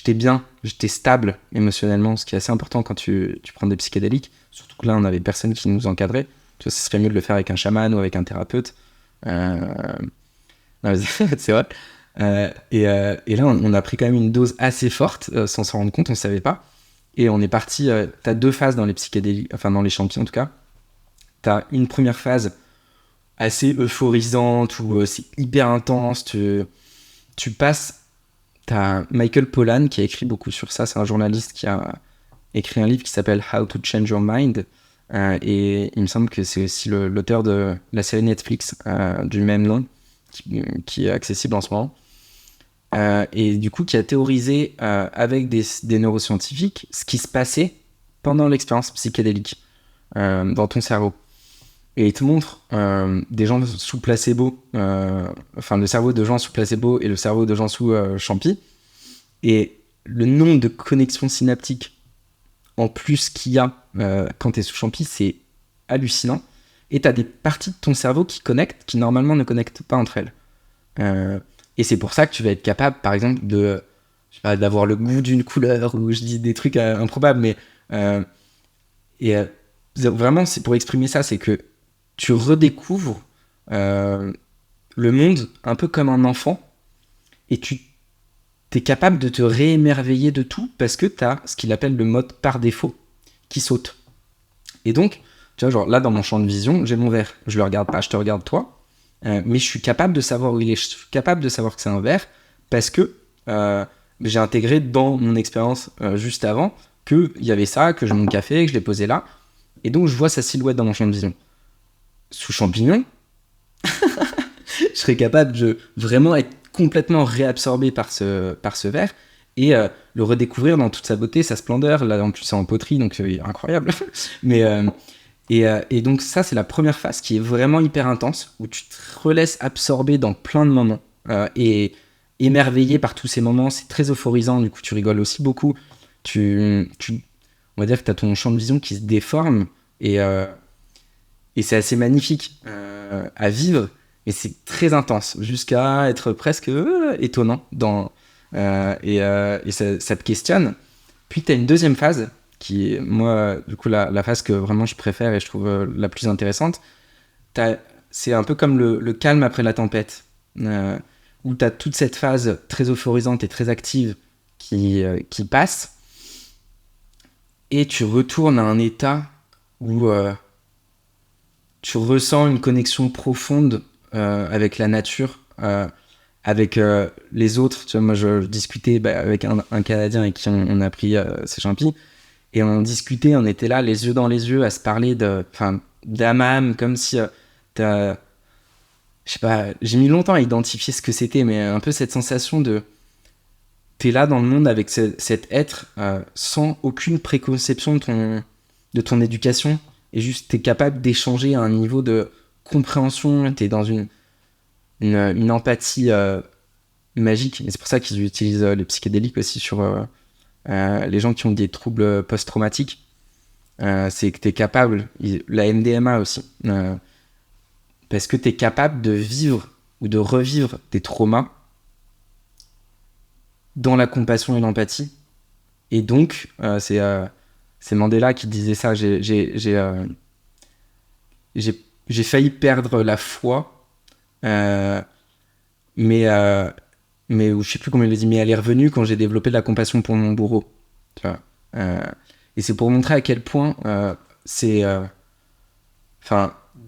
bien, j'étais stable émotionnellement, ce qui est assez important quand tu prends des psychédéliques. Surtout que là, on avait personne qui nous encadrait. Tu vois, ce serait mieux de le faire avec un chaman ou avec un thérapeute. Non, mais c'est vrai. Et là, on a pris quand même une dose assez forte, sans s'en rendre compte, on ne savait pas. Et on est parti. Tu as deux phases dans les psychédéliques, enfin dans les champignons en tout cas. Tu as une première phase assez euphorisante où c'est hyper intense. Tu passes. Tu as Michael Pollan qui a écrit beaucoup sur ça. C'est un journaliste qui a écrit un livre qui s'appelle How to Change Your Mind. Et il me semble que c'est aussi l'auteur de la série Netflix du même nom qui est accessible en ce moment. Et du coup qui a théorisé avec des neuroscientifiques ce qui se passait pendant l'expérience psychédélique dans ton cerveau. Et il te montre des gens sous placebo, enfin le cerveau de gens sous placebo et le cerveau de gens sous champi, et le nombre de connexions synaptiques en plus qu'il y a quand tu es sous champi, c'est hallucinant. Et tu as des parties de ton cerveau qui connectent, qui normalement ne connectent pas entre elles. Et c'est pour ça que tu vas être capable, par exemple, je sais pas, d'avoir le goût d'une couleur, ou je dis des trucs improbables, mais vraiment, c'est pour exprimer ça, c'est que tu redécouvres le monde un peu comme un enfant, et tu es capable de te réémerveiller de tout, parce que tu as ce qu'il appelle le mode par défaut, qui saute. Et donc, tu vois, genre là, dans mon champ de vision, j'ai mon verre. Je le regarde pas, je te regarde toi, mais je suis capable de savoir où il est, je suis capable de savoir que c'est un verre, parce que j'ai intégré dans mon expérience juste avant qu'il y avait ça, que j'ai mon café, que je l'ai posé là, et donc je vois sa silhouette dans mon champ de vision. Sous champignon, je serais capable de vraiment être complètement réabsorbé par ce verre et le redécouvrir dans toute sa beauté, sa splendeur. Là, en plus, c'est en poterie, donc c'est incroyable. Mais, et donc, ça, c'est la première phase qui est vraiment hyper intense, où tu te relaisses absorber dans plein de moments et émerveillé par tous ces moments. C'est très euphorisant, du coup, tu rigoles aussi beaucoup. On va dire que tu as ton champ de vision qui se déforme et c'est assez magnifique à vivre. Et c'est très intense, jusqu'à être presque étonnant. Et ça te questionne. Puis tu as une deuxième phase, qui est, moi, du coup, la phase que vraiment je préfère et je trouve la plus intéressante. C'est un peu comme le calme après la tempête, où tu as toute cette phase très euphorisante et très active qui passe, et tu retournes à un état où tu ressens une connexion profonde avec la nature, avec les autres. Tu vois, moi, je discutais avec un Canadien avec qui on a pris ses champis, et on discutait, on était là, les yeux dans les yeux, à se parler d'Hammam, comme si je sais pas, j'ai mis longtemps à identifier ce que c'était, mais un peu cette sensation de t'es là dans le monde avec cet être sans aucune préconception de ton éducation, et juste t'es capable d'échanger à un niveau de compréhension, t'es dans une empathie magique. Et c'est pour ça qu'ils utilisent les psychédéliques aussi sur les gens qui ont des troubles post-traumatiques. C'est que t'es capable, la MDMA aussi, parce que t'es capable de vivre ou de revivre des traumas dans la compassion et l'empathie. Et donc, c'est Mandela qui disait ça. J'ai failli perdre la foi, mais je sais plus comment il le dit, mais elle est revenue quand j'ai développé de la compassion pour mon bourreau. Tu vois. Et c'est pour montrer à quel point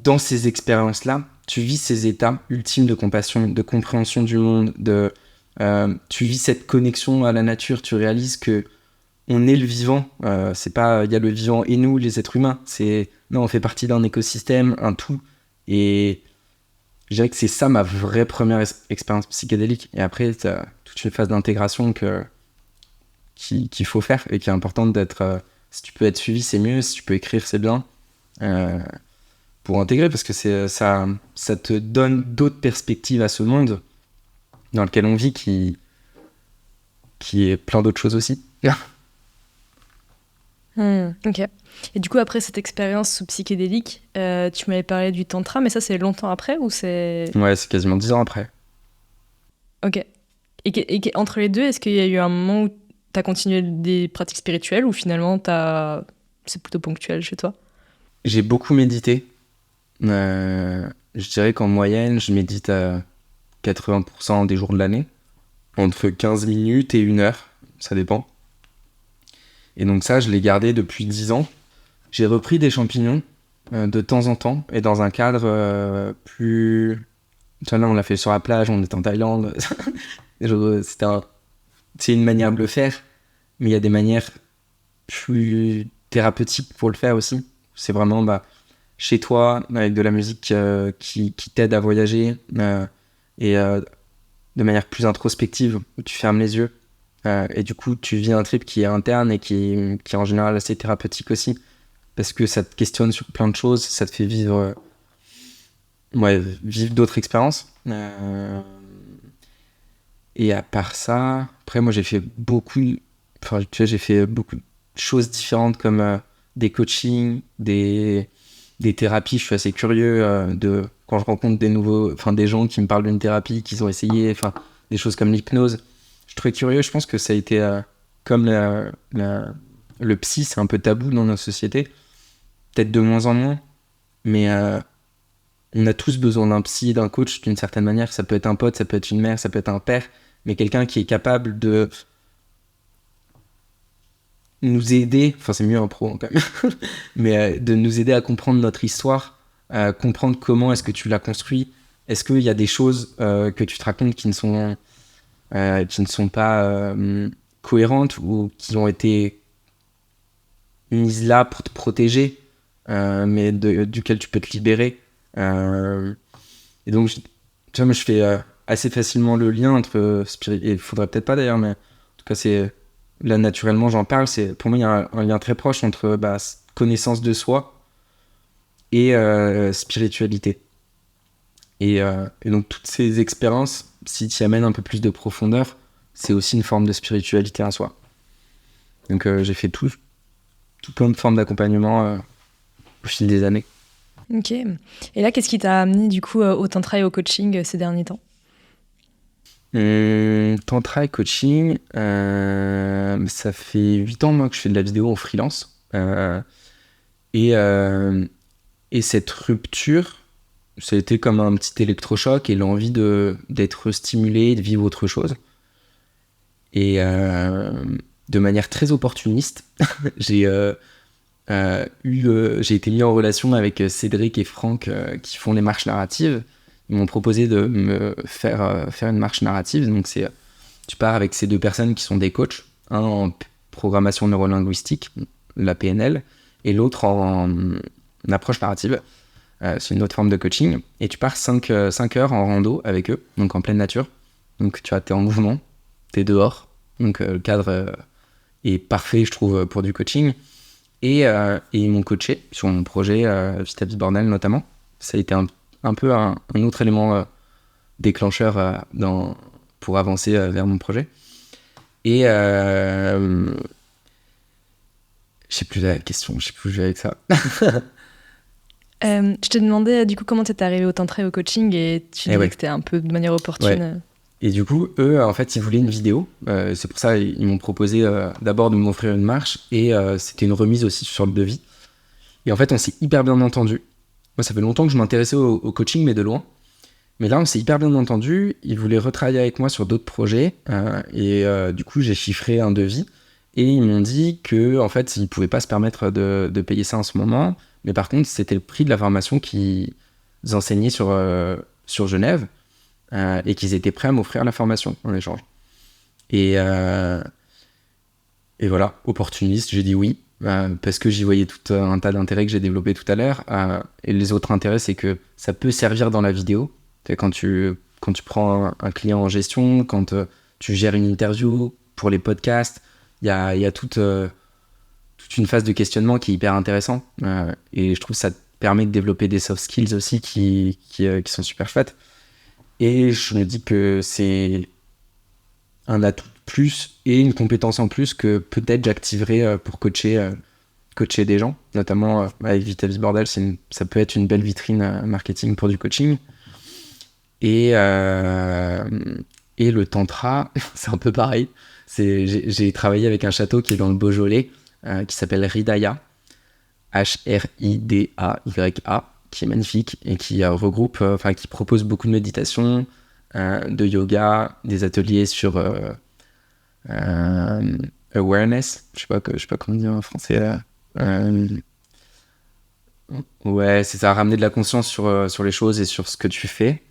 dans ces expériences-là, tu vis ces états ultimes de compassion, de compréhension du monde, tu vis cette connexion à la nature, tu réalises que on est le vivant, c'est pas il y a le vivant et nous les êtres humains, non, on fait partie d'un écosystème, un tout. Et je dirais que c'est ça ma vraie première expérience psychédélique. Et après t'as toute une phase d'intégration qu'il faut faire et qui est importante d'être, si tu peux être suivi c'est mieux, si tu peux écrire c'est bien, pour intégrer, parce que ça te donne d'autres perspectives à ce monde dans lequel on vit, qui est plein d'autres choses aussi. Ok. Et du coup, après cette expérience sous psychédélique, tu m'avais parlé du tantra, mais ça, c'est longtemps après ou c'est... Ouais, c'est quasiment 10 ans après. Ok. Et entre les deux, est-ce qu'il y a eu un moment où tu as continué des pratiques spirituelles ou finalement c'est plutôt ponctuel chez toi? J'ai beaucoup médité. Je dirais qu'en moyenne, je médite 80% des jours de l'année, entre 15 minutes et 1 heure, ça dépend. Et donc ça, je l'ai gardé depuis 10 ans. J'ai repris des champignons de temps en temps, et dans un cadre plus... Tu vois, là, on l'a fait sur la plage, on était en Thaïlande. C'est une manière de le faire, mais il y a des manières plus thérapeutiques pour le faire aussi. C'est vraiment chez toi, avec de la musique qui t'aide à voyager, et de manière plus introspective, où tu fermes les yeux. Et du coup, tu vis un trip qui est interne et qui est en général assez thérapeutique aussi, parce que ça te questionne sur plein de choses, ça te fait vivre d'autres expériences. Et à part ça, après, moi, j'ai fait beaucoup de choses différentes, comme des coachings, des thérapies. Je suis assez curieux quand je rencontre des gens qui me parlent d'une thérapie qu'ils ont essayé, des choses comme l'hypnose. Je suis très curieux. Je pense que ça a été comme le psy, c'est un peu tabou dans notre société, peut-être de moins en moins, mais on a tous besoin d'un psy, d'un coach d'une certaine manière. Ça peut être un pote, ça peut être une mère, ça peut être un père, mais quelqu'un qui est capable de nous aider, c'est mieux un pro quand même, mais de nous aider à comprendre notre histoire, à comprendre comment est-ce que tu l'as construit. Est-ce qu'il y a des choses que tu te racontes qui ne sont pas cohérentes, ou qui ont été mises là pour te protéger, mais duquel tu peux te libérer. Et donc, tu vois, moi, je fais assez facilement le lien entre et il faudrait peut-être pas d'ailleurs, mais en tout cas, c'est là naturellement, j'en parle. Pour moi, il y a un lien très proche entre connaissance de soi et spiritualité. Et donc, toutes ces expériences, si tu y amènes un peu plus de profondeur, c'est aussi une forme de spiritualité en soi. Donc, j'ai fait tout plein de formes d'accompagnement au fil des années. Ok. Et là, qu'est-ce qui t'a amené du coup au tantra et au coaching ces derniers temps ? Tantra et coaching, ça fait 8 ans moi que je fais de la vidéo en freelance. Et cette rupture, ça a été comme un petit électrochoc et l'envie d'être stimulé, de vivre autre chose. Et de manière très opportuniste, j'ai été mis en relation avec Cédric et Franck qui font les marches narratives. Ils m'ont proposé de me faire une marche narrative. Donc tu pars avec ces 2 personnes qui sont des coachs, un en programmation neurolinguistique, la PNL, et l'autre en approche narrative. C'est une autre forme de coaching. Et tu pars 5 heures en rando avec eux, donc en pleine nature. Donc t'es en mouvement, t'es dehors. Donc le cadre est parfait, je trouve, pour du coaching. Et ils m'ont coaché sur mon projet Vita Vie Bordel notamment. Ça a été un peu un autre élément déclencheur pour avancer vers mon projet. Et je sais plus la question, je sais plus où je vais avec ça. Je te demandais du coup comment t'es arrivé au tantra et au coaching, et tu disais que c'était un peu de manière opportune. Ouais. Et du coup, eux, en fait, ils voulaient une vidéo. C'est pour ça ils m'ont proposé d'abord de m'offrir une marche, et c'était une remise aussi sur le devis. Et en fait, on s'est hyper bien entendu. Moi, ça fait longtemps que je m'intéressais au coaching, mais de loin. Mais là, on s'est hyper bien entendu. Ils voulaient retravailler avec moi sur d'autres projets. Et du coup, j'ai chiffré un devis. Et ils m'ont dit que, en fait, ils ne pouvaient pas se permettre de payer ça en ce moment. Mais par contre, c'était le prix de la formation qu'ils enseignaient sur Genève. Et qu'ils étaient prêts à m'offrir la formation en échange. Et voilà, opportuniste, j'ai dit oui. Parce que j'y voyais tout un tas d'intérêts que j'ai développés tout à l'heure. Et les autres intérêts, c'est que ça peut servir dans la vidéo. Quand tu prends un client en gestion, quand tu gères une interview pour les podcasts, il y a toute une phase de questionnement qui est hyper intéressant. Et je trouve que ça te permet de développer des soft skills aussi qui sont super chouettes. Et je me dis que c'est un atout de plus et une compétence en plus que peut-être j'activerai pour coacher des gens, notamment avec Vita Vie Bordel. Ça peut être une belle vitrine marketing pour du coaching. Et le tantra, c'est un peu pareil. J'ai travaillé avec un château qui est dans le Beaujolais, qui s'appelle Hridaya, Hridaya, qui est magnifique et qui regroupe, qui propose beaucoup de méditation, de yoga, des ateliers sur awareness, je sais pas comment dire en français. Ouais, c'est ça, ramener de la conscience sur les choses et sur ce que tu fais.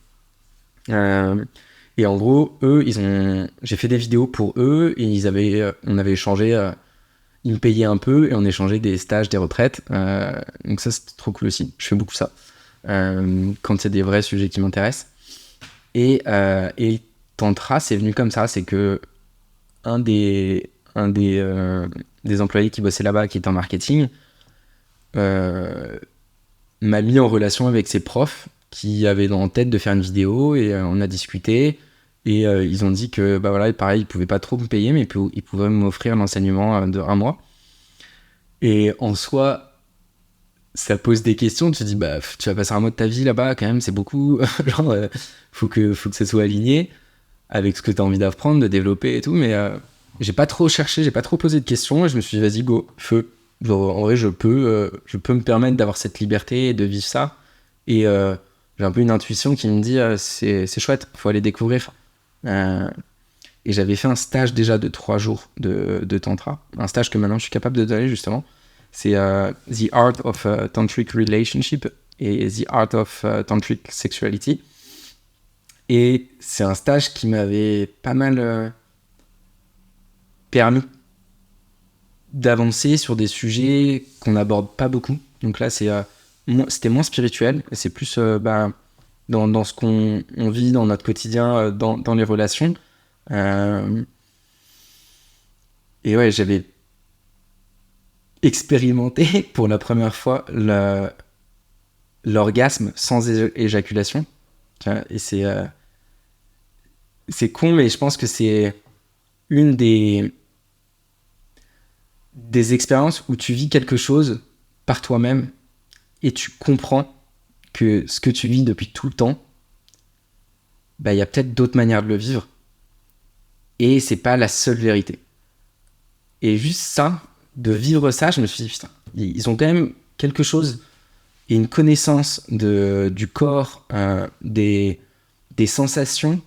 Et en gros, j'ai fait des vidéos pour eux et on avait échangé, ils me payaient un peu et on échangeait des stages, des retraites. Donc ça, c'était trop cool aussi. Je fais beaucoup ça quand c'est des vrais sujets qui m'intéressent. Et Tantra, c'est venu comme ça. C'est que un des employés qui bossait là-bas, qui était en marketing, m'a mis en relation avec ses profs qui avaient en tête de faire une vidéo et on a discuté et ils ont dit que bah voilà, pareil, ils pouvaient pas trop me payer mais ils pouvaient m'offrir l'enseignement de 1 mois. Et en soi, ça pose des questions. Tu te dis bah tu vas passer 1 mois de ta vie là-bas quand même, c'est beaucoup. Genre faut que ça soit aligné avec ce que tu as envie d'apprendre, de développer et tout, mais j'ai pas trop cherché, j'ai pas trop posé de questions et je me suis dit vas-y go, feu. Genre, en vrai, je peux me permettre d'avoir cette liberté et de vivre ça. Et j'ai un peu une intuition qui me dit c'est chouette, faut aller découvrir. Et j'avais fait un stage déjà de 3 jours de Tantra. Un stage que maintenant je suis capable de donner justement. C'est The Art of Tantric Relationship et The Art of Tantric Sexuality. Et c'est un stage qui m'avait pas mal permis d'avancer sur des sujets qu'on n'aborde pas beaucoup. Donc là, c'était moins spirituel, c'est plus dans ce qu'on vit dans notre quotidien, dans les relations. Et ouais, j'avais expérimenté pour la première fois l'orgasme sans éjaculation. Et c'est con, mais je pense que c'est une des expériences où tu vis quelque chose par toi-même et tu comprends que ce que tu vis depuis tout le temps, bah, y a peut-être d'autres manières de le vivre et c'est pas la seule vérité. Et juste ça, de vivre ça, je me suis dit putain, ils ont quand même quelque chose et une connaissance du corps, des sensations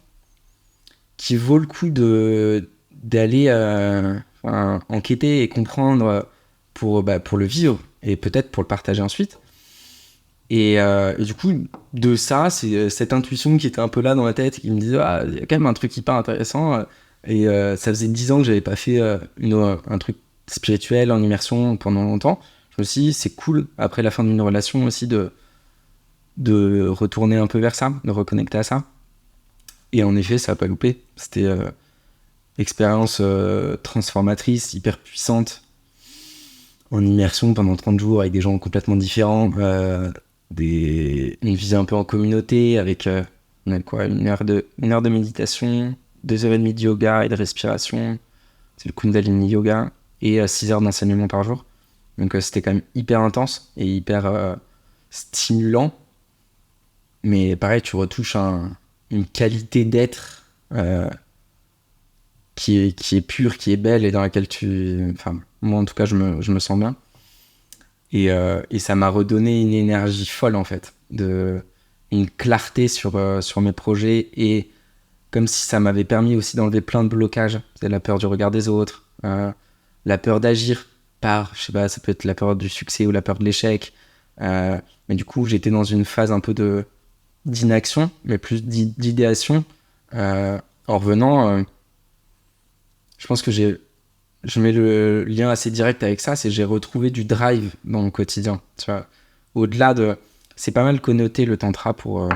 qui vaut le coup d'aller enquêter et comprendre pour le vivre et peut-être pour le partager ensuite. Et du coup, de ça, c'est cette intuition qui était un peu là dans ma tête, qui me disait il y a quand même un truc hyper intéressant. Et ça faisait 10 ans que j'avais pas fait un truc spirituel en immersion pendant longtemps. Je me suis dit, c'est cool, après la fin d'une relation aussi, de retourner un peu vers ça, de reconnecter à ça. Et en effet, ça n'a pas loupé. C'était expérience transformatrice, hyper puissante, en immersion pendant 30 jours avec des gens complètement différents, une visée un peu en communauté avec on a quoi, une heure de méditation, 2h30 de yoga et de respiration, c'est le Kundalini Yoga, et 6 heures d'enseignement par jour. Donc c'était quand même hyper intense et hyper stimulant. Mais pareil, tu retouches une qualité d'être qui est pure, qui est belle et dans laquelle moi en tout cas je me sens bien. Et ça m'a redonné une énergie folle en fait, une clarté sur mes projets, et comme si ça m'avait permis aussi d'enlever plein de blocages. C'est la peur du regard des autres, la peur d'agir je sais pas, ça peut être la peur du succès ou la peur de l'échec. Mais du coup, j'étais dans une phase un peu d'inaction, mais plus d'idéation. En revenant, je pense que je mets le lien assez direct avec ça, c'est que j'ai retrouvé du drive dans mon quotidien. Tu vois, au-delà c'est pas mal connoté le tantra pour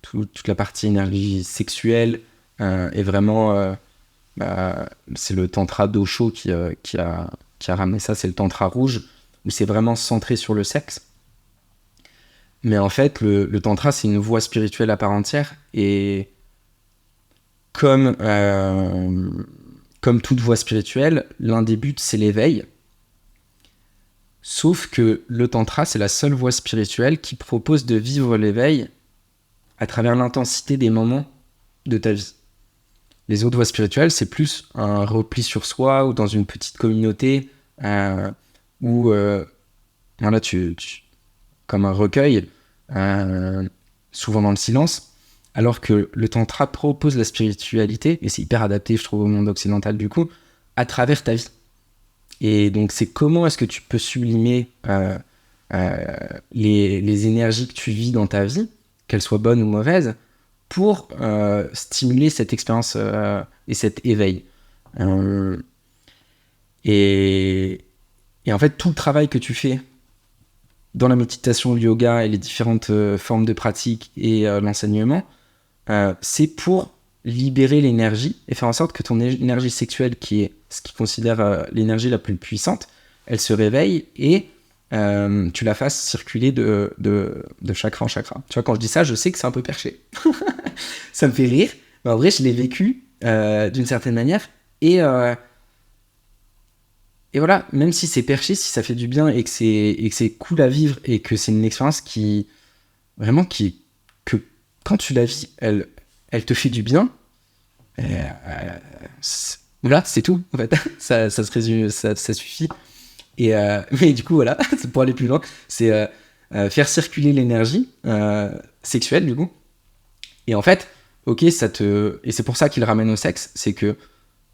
toute la partie énergie sexuelle, et vraiment, c'est le tantra d'Osho qui a ramené ça, c'est le tantra rouge, où c'est vraiment centré sur le sexe. Mais en fait, le tantra, c'est une voie spirituelle à part entière, et comme toute voie spirituelle, l'un des buts, c'est l'éveil. Sauf que le tantra, c'est la seule voie spirituelle qui propose de vivre l'éveil à travers l'intensité des moments de ta vie. Les autres voies spirituelles, c'est plus un repli sur soi ou dans une petite communauté où comme un recueil, souvent dans le silence. alors que le tantra propose la spiritualité, et c'est hyper adapté, je trouve, au monde occidental du coup, à travers ta vie. Et donc, c'est comment est-ce que tu peux sublimer les énergies que tu vis dans ta vie, qu'elles soient bonnes ou mauvaises, pour stimuler cette expérience et cet éveil. Et en fait, tout le travail que tu fais dans la méditation, le yoga et les différentes formes de pratique et l'enseignement, c'est pour libérer l'énergie et faire en sorte que ton énergie sexuelle, qui est ce qu'ils considèrent l'énergie la plus puissante, elle se réveille et tu la fasses circuler de chakra en chakra. Tu vois, quand je dis ça, je sais que c'est un peu perché. Ça me fait rire, mais en vrai, je l'ai vécu d'une certaine manière. Et voilà, même si c'est perché, si ça fait du bien et que c'est cool à vivre et que c'est une expérience que quand tu la vis, elle te fait du bien, voilà, c'est tout, en fait. Ça se résume, ça suffit. Mais du coup, voilà, pour aller plus loin, c'est faire circuler l'énergie sexuelle, du coup. Et en fait, et c'est pour ça qu'il ramène au sexe, c'est que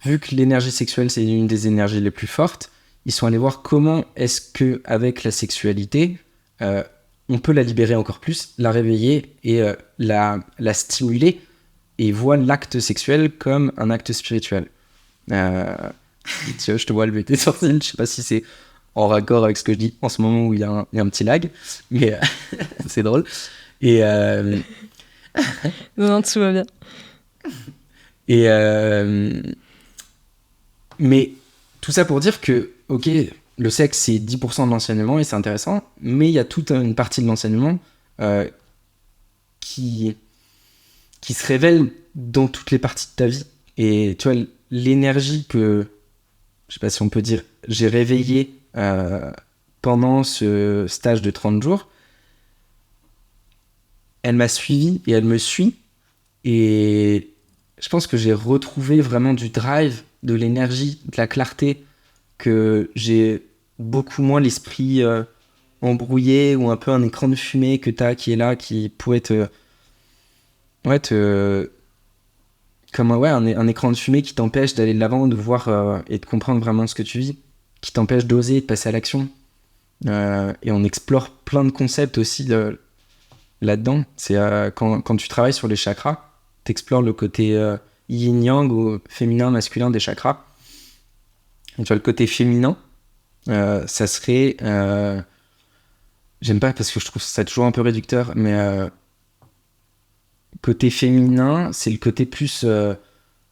vu que l'énergie sexuelle, c'est une des énergies les plus fortes, ils sont allés voir comment est-ce que avec la sexualité, on peut la libérer encore plus, la réveiller et la stimuler, et ils voient l'acte sexuel comme un acte spirituel. Tu vois, je te vois lever tes sourcils, je sais pas si c'est en raccord avec ce que je dis en ce moment où il y a un petit lag, mais c'est drôle. Et Non, tout va bien. Et mais tout ça pour dire que, ok, le sexe c'est 10% de l'enseignement et c'est intéressant, mais il y a toute une partie de l'enseignement qui se révèle dans toutes les parties de ta vie. Et tu vois, l'énergie que, je sais pas si on peut dire, j'ai réveillée pendant ce stage de 30 jours, elle m'a suivi et elle me suit. Et je pense que j'ai retrouvé vraiment du drive, de l'énergie, de la clarté, que j'ai beaucoup moins l'esprit embrouillé ou un peu un écran de fumée que t'as qui est là, qui pourrait comme un écran de fumée qui t'empêche d'aller de l'avant, de voir et de comprendre vraiment ce que tu vis, qui t'empêche d'oser, de passer à l'action. Et on explore plein de concepts aussi là-dedans. C'est quand tu travailles sur les chakras, t'explores le côté yin-yang ou féminin-masculin des chakras. Et tu vois, le côté féminin, ça serait... j'aime pas parce que je trouve ça toujours un peu réducteur, mais côté féminin, c'est le côté plus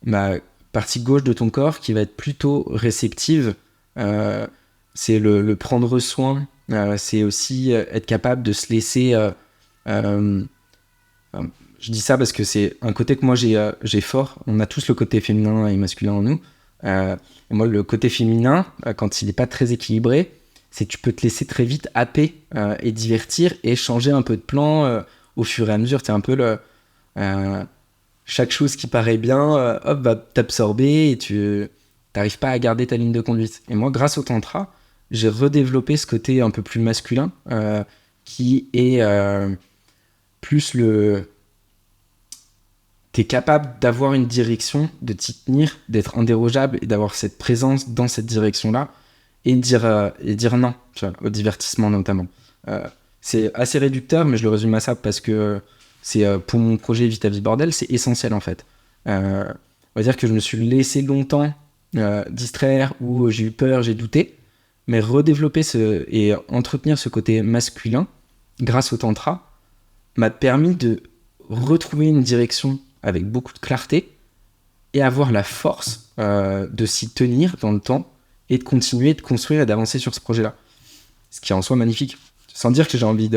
ma partie gauche de ton corps qui va être plutôt réceptive. C'est le prendre soin. C'est aussi être capable de se laisser... je dis ça parce que c'est un côté que moi j'ai fort. On a tous le côté féminin et masculin en nous. Et moi, le côté féminin, quand il n'est pas très équilibré, c'est que tu peux te laisser très vite happer et divertir et changer un peu de plan au fur et à mesure. C'est un peu chaque chose qui paraît bien, hop, va t'absorber et tu n'arrives pas à garder ta ligne de conduite. Et moi, grâce au tantra, j'ai redéveloppé ce côté un peu plus masculin qui est plus t'es capable d'avoir une direction, de t'y tenir, d'être indérogeable et d'avoir cette présence dans cette direction-là et dire non, tu vois, au divertissement notamment. C'est assez réducteur, mais je le résume à ça parce que c'est pour mon projet Vite ta vie bordel, c'est essentiel en fait. On va dire que je me suis laissé longtemps distraire ou j'ai eu peur, j'ai douté, mais redévelopper et entretenir ce côté masculin grâce au tantra m'a permis de retrouver une direction avec beaucoup de clarté et avoir la force de s'y tenir dans le temps et de continuer de construire et d'avancer sur ce projet-là. Ce qui est en soi magnifique. Sans dire que j'ai envie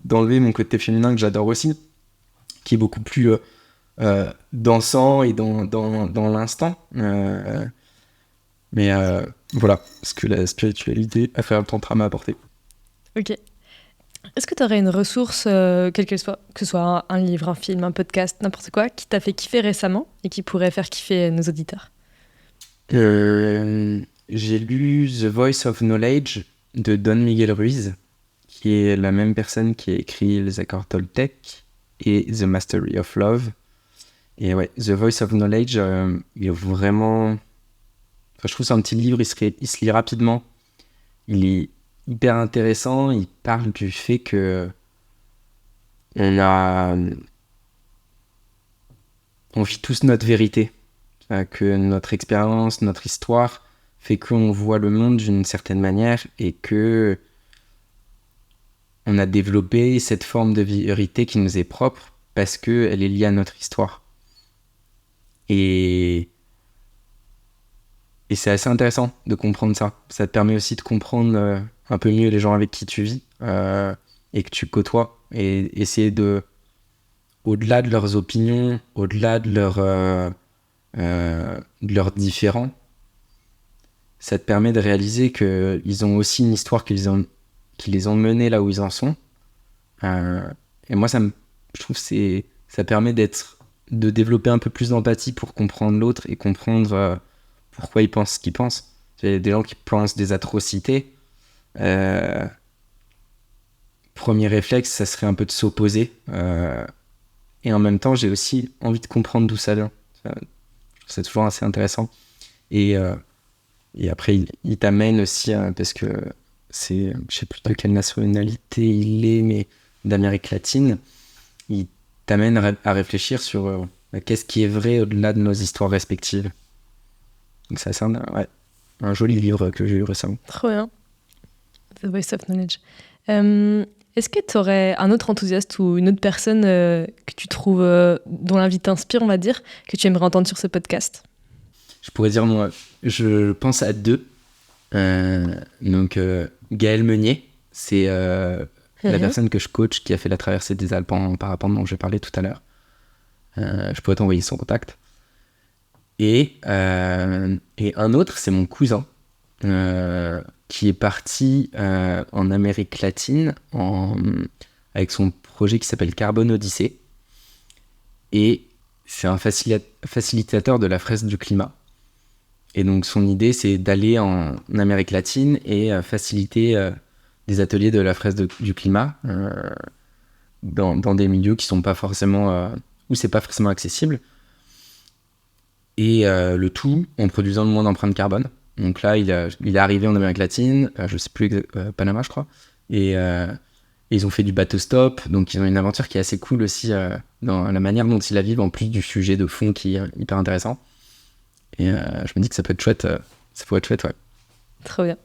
d'enlever mon côté féminin que j'adore aussi, qui est beaucoup plus dansant et dans l'instant. Mais voilà ce que la spiritualité à travers le tantra m'a apporté. Ok. Est-ce que tu aurais une ressource, quelle qu'elle soit, que ce soit un livre, un film, un podcast, n'importe quoi, qui t'a fait kiffer récemment et qui pourrait faire kiffer nos auditeurs ? J'ai lu The Voice of Knowledge de Don Miguel Ruiz, qui est la même personne qui a écrit Les Accords Toltec et The Mastery of Love. Et ouais, The Voice of Knowledge, il est vraiment... Enfin, je trouve que c'est un petit livre, il se lit rapidement. Il est hyper intéressant, il parle du fait que on vit tous notre vérité, que notre expérience, notre histoire fait qu'on voit le monde d'une certaine manière et que on a développé cette forme de vérité qui nous est propre parce qu'elle est liée à notre histoire. Et c'est assez intéressant de comprendre ça. Ça te permet aussi de comprendre un peu mieux les gens avec qui tu vis et que tu côtoies et essayer de, au-delà de leurs opinions, au-delà de leurs différends, ça te permet de réaliser qu'ils ont aussi une histoire qui les ont menés là où ils en sont. Et moi, je trouve que ça permet de développer un peu plus d'empathie pour comprendre l'autre et comprendre pourquoi il pense ce qu'il pense. Il y a des gens qui pensent des atrocités. Premier réflexe, ça serait un peu de s'opposer. Et en même temps, j'ai aussi envie de comprendre d'où ça vient. C'est toujours assez intéressant. Et après, il t'amène aussi, parce que je sais plus de quelle nationalité il est, mais d'Amérique latine, il t'amène à réfléchir sur qu'est-ce qui est vrai au-delà de nos histoires respectives. Donc c'est assez un joli livre que j'ai lu récemment. Trop bien. The Voice of Knowledge. Est-ce que tu aurais un autre enthousiaste ou une autre personne que tu trouves, dont l'invité t'inspire, on va dire, que tu aimerais entendre sur ce podcast? Je pourrais dire, moi, je pense à deux. Donc, Gaël Meunier, c'est la personne que je coach qui a fait la traversée des Alpes en parapente dont j'ai parlé tout à l'heure. Je pourrais t'envoyer son contact. Et un autre, c'est mon cousin, qui est parti en Amérique latine avec son projet qui s'appelle Carbone Odyssée. Et c'est un facilitateur de la fresque du climat. Et donc son idée, c'est d'aller en Amérique latine et faciliter des ateliers de la fresque du climat dans des milieux qui sont pas forcément où c'est pas forcément accessible. Et le tout en produisant le moins d'empreintes carbone. Donc là, il est arrivé en Amérique latine, je sais plus, Panama, je crois. Et ils ont fait du bateau stop, donc ils ont une aventure qui est assez cool aussi dans la manière dont ils la vivent, en plus du sujet de fond qui est hyper intéressant. Et je me dis que ça peut être chouette, ça pourrait être chouette, ouais. Trop bien.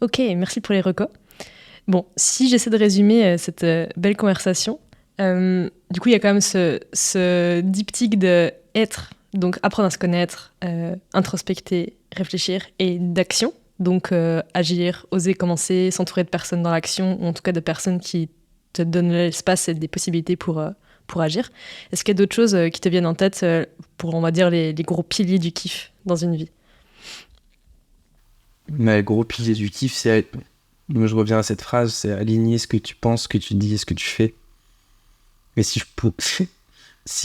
Ok, merci pour les recos. Bon, si j'essaie de résumer cette belle conversation, du coup, il y a quand même ce diptyque de être, donc apprendre à se connaître, introspecter, réfléchir, et d'action, donc agir, oser commencer, s'entourer de personnes dans l'action, ou en tout cas de personnes qui te donnent l'espace et des possibilités pour agir. Est-ce qu'il y a d'autres choses qui te viennent en tête pour, on va dire, les gros piliers du kiff dans une vie? Mais le gros pilier du kiff, c'est... Moi, je reviens à cette phrase, c'est aligner ce que tu penses, ce que tu dis et ce que tu fais. Mais si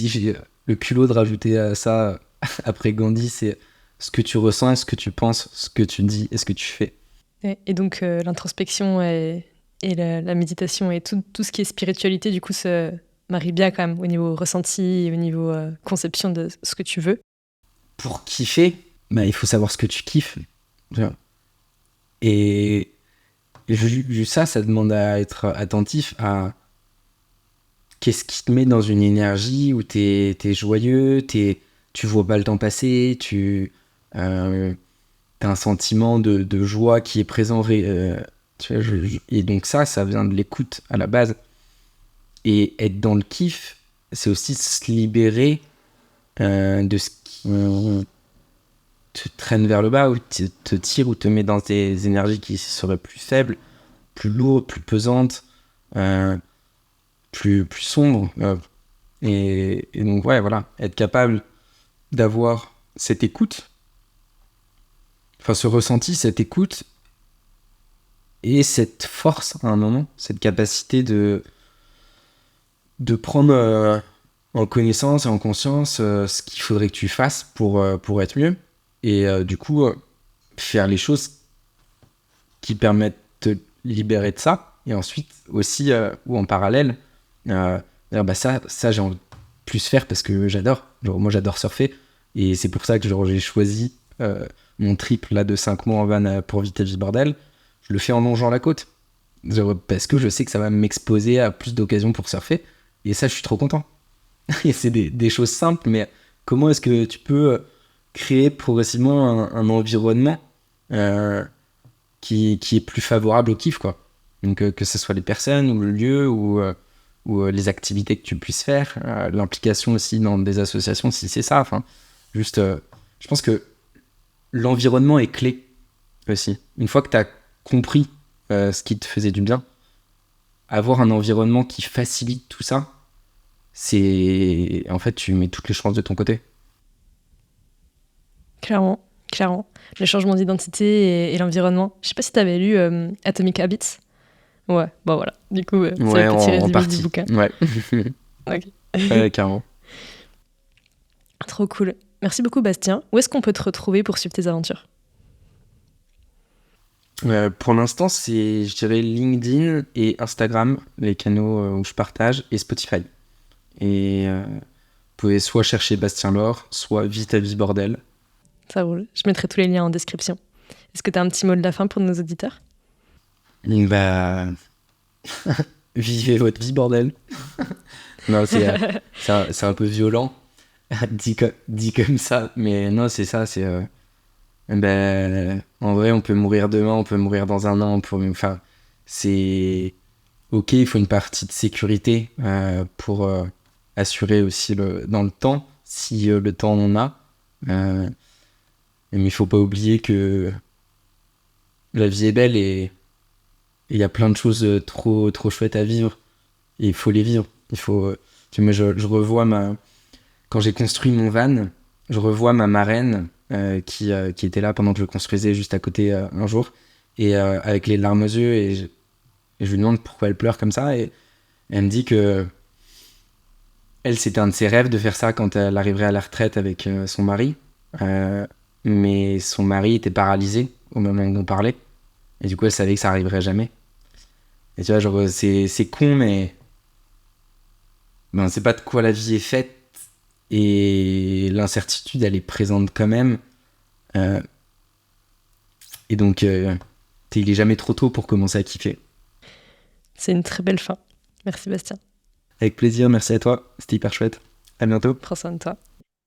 j'ai le culot de rajouter à ça après Gandhi, c'est ce que tu ressens, ce que tu penses, ce que tu dis et ce que tu fais. Et donc l'introspection et la méditation et tout ce qui est spiritualité, du coup, se marie bien quand même au niveau ressenti et au niveau conception de ce que tu veux. Pour kiffer, il faut savoir ce que tu kiffes. Et juste ça demande à être attentif à qu'est-ce qui te met dans une énergie où t'es joyeux, tu vois pas le temps passer, t'as un sentiment de joie qui est présent. Et donc ça vient de l'écoute à la base. Et être dans le kiff, c'est aussi se libérer de ce qui te traîne vers le bas, ou te tire, ou te met dans des énergies qui seraient plus faibles, plus lourdes, plus pesantes, plus sombres. Et donc, ouais, voilà, être capable d'avoir cette écoute, enfin ce ressenti, cette écoute, et cette force à un moment, cette capacité de prendre en connaissance et en conscience ce qu'il faudrait que tu fasses pour être mieux. Et du coup, faire les choses qui permettent de te libérer de ça. Et ensuite aussi, ou en parallèle, Alors, bah ça j'ai envie de plus faire parce que j'adore. Genre, moi, j'adore surfer. Et c'est pour ça que genre, j'ai choisi mon trip là, de 5 mois en van pour Vite Vie Bordel. Je le fais en longeant la côte. Genre, parce que je sais que ça va m'exposer à plus d'occasions pour surfer. Et ça, je suis trop content. Et c'est des choses simples, mais comment est-ce que tu peux créer progressivement un environnement euh, qui est plus favorable au kiff, quoi. Donc, que ce soit les personnes ou le lieu ou les activités que tu puisses faire, l'implication aussi dans des associations, si c'est ça. Enfin, juste, je pense que l'environnement est clé aussi. Une fois que tu as compris ce qui te faisait du bien, avoir un environnement qui facilite tout ça, c'est en fait tu mets toutes les chances de ton côté. Clairement, clairement. Le changement d'identité et l'environnement. Je sais pas si t'avais lu Atomic Habits. Ouais, bon voilà. Du coup, c'est Ouais, le petit en résumé du partie. bouquin. Ouais. Ok. Ouais, carrément. Trop cool. Merci beaucoup, Bastien. Où est-ce qu'on peut te retrouver pour suivre tes aventures? Pour l'instant, c'est, je dirais, LinkedIn et Instagram, les canaux où je partage, et Spotify. Et vous pouvez soit chercher Bastien Laure, soit Vite à Vie Bordel. Ça roule. Je mettrai tous les liens en description. Est-ce que t'as un petit mot de la fin pour nos auditeurs? Donc, bah, vivez votre vie, bordel. Non, c'est un peu violent, dit comme ça, mais non, c'est ça, c'est... ben, en vrai, on peut mourir demain, on peut mourir dans un an, enfin, c'est... Ok, il faut une partie de sécurité pour assurer aussi dans le temps, si le temps on en a. Mais il faut pas oublier que la vie est belle et il y a plein de choses trop chouettes à vivre. Et il faut les vivre. Il faut, tu vois, je revois quand j'ai construit mon van, je revois ma marraine qui était là pendant que je le construisais juste à côté un jour, et avec les larmes aux yeux, et je lui demande pourquoi elle pleure comme ça, et elle me dit que elle, c'était un de ses rêves de faire ça quand elle arriverait à la retraite avec son mari. Euh, mais son mari était paralysé au moment où on parlait. Et du coup, elle savait que ça arriverait jamais. Et tu vois, genre, c'est con, mais ben, c'est pas de quoi la vie est faite. Et l'incertitude, elle est présente quand même. Euh, et donc, il est jamais trop tôt pour commencer à kiffer. C'est une très belle fin. Merci, Bastien. Avec plaisir, merci à toi. C'était hyper chouette. À bientôt. Prends soin de toi.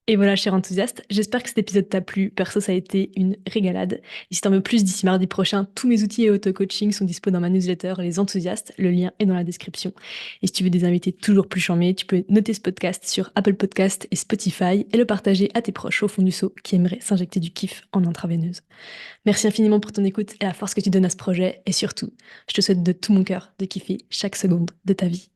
Et voilà, cher enthousiaste, j'espère que cet épisode t'a plu. Perso, ça a été une régalade. Et si t'en veux plus d'ici mardi prochain, tous mes outils et auto-coaching sont dispo dans ma newsletter Les Enthousiastes. Le lien est dans la description. Et si tu veux des invités toujours plus charmés, tu peux noter ce podcast sur Apple Podcast et Spotify et le partager à tes proches au fond du seau qui aimeraient s'injecter du kiff en intraveineuse. Merci infiniment pour ton écoute et la force que tu donnes à ce projet. Et surtout, je te souhaite de tout mon cœur de kiffer chaque seconde de ta vie.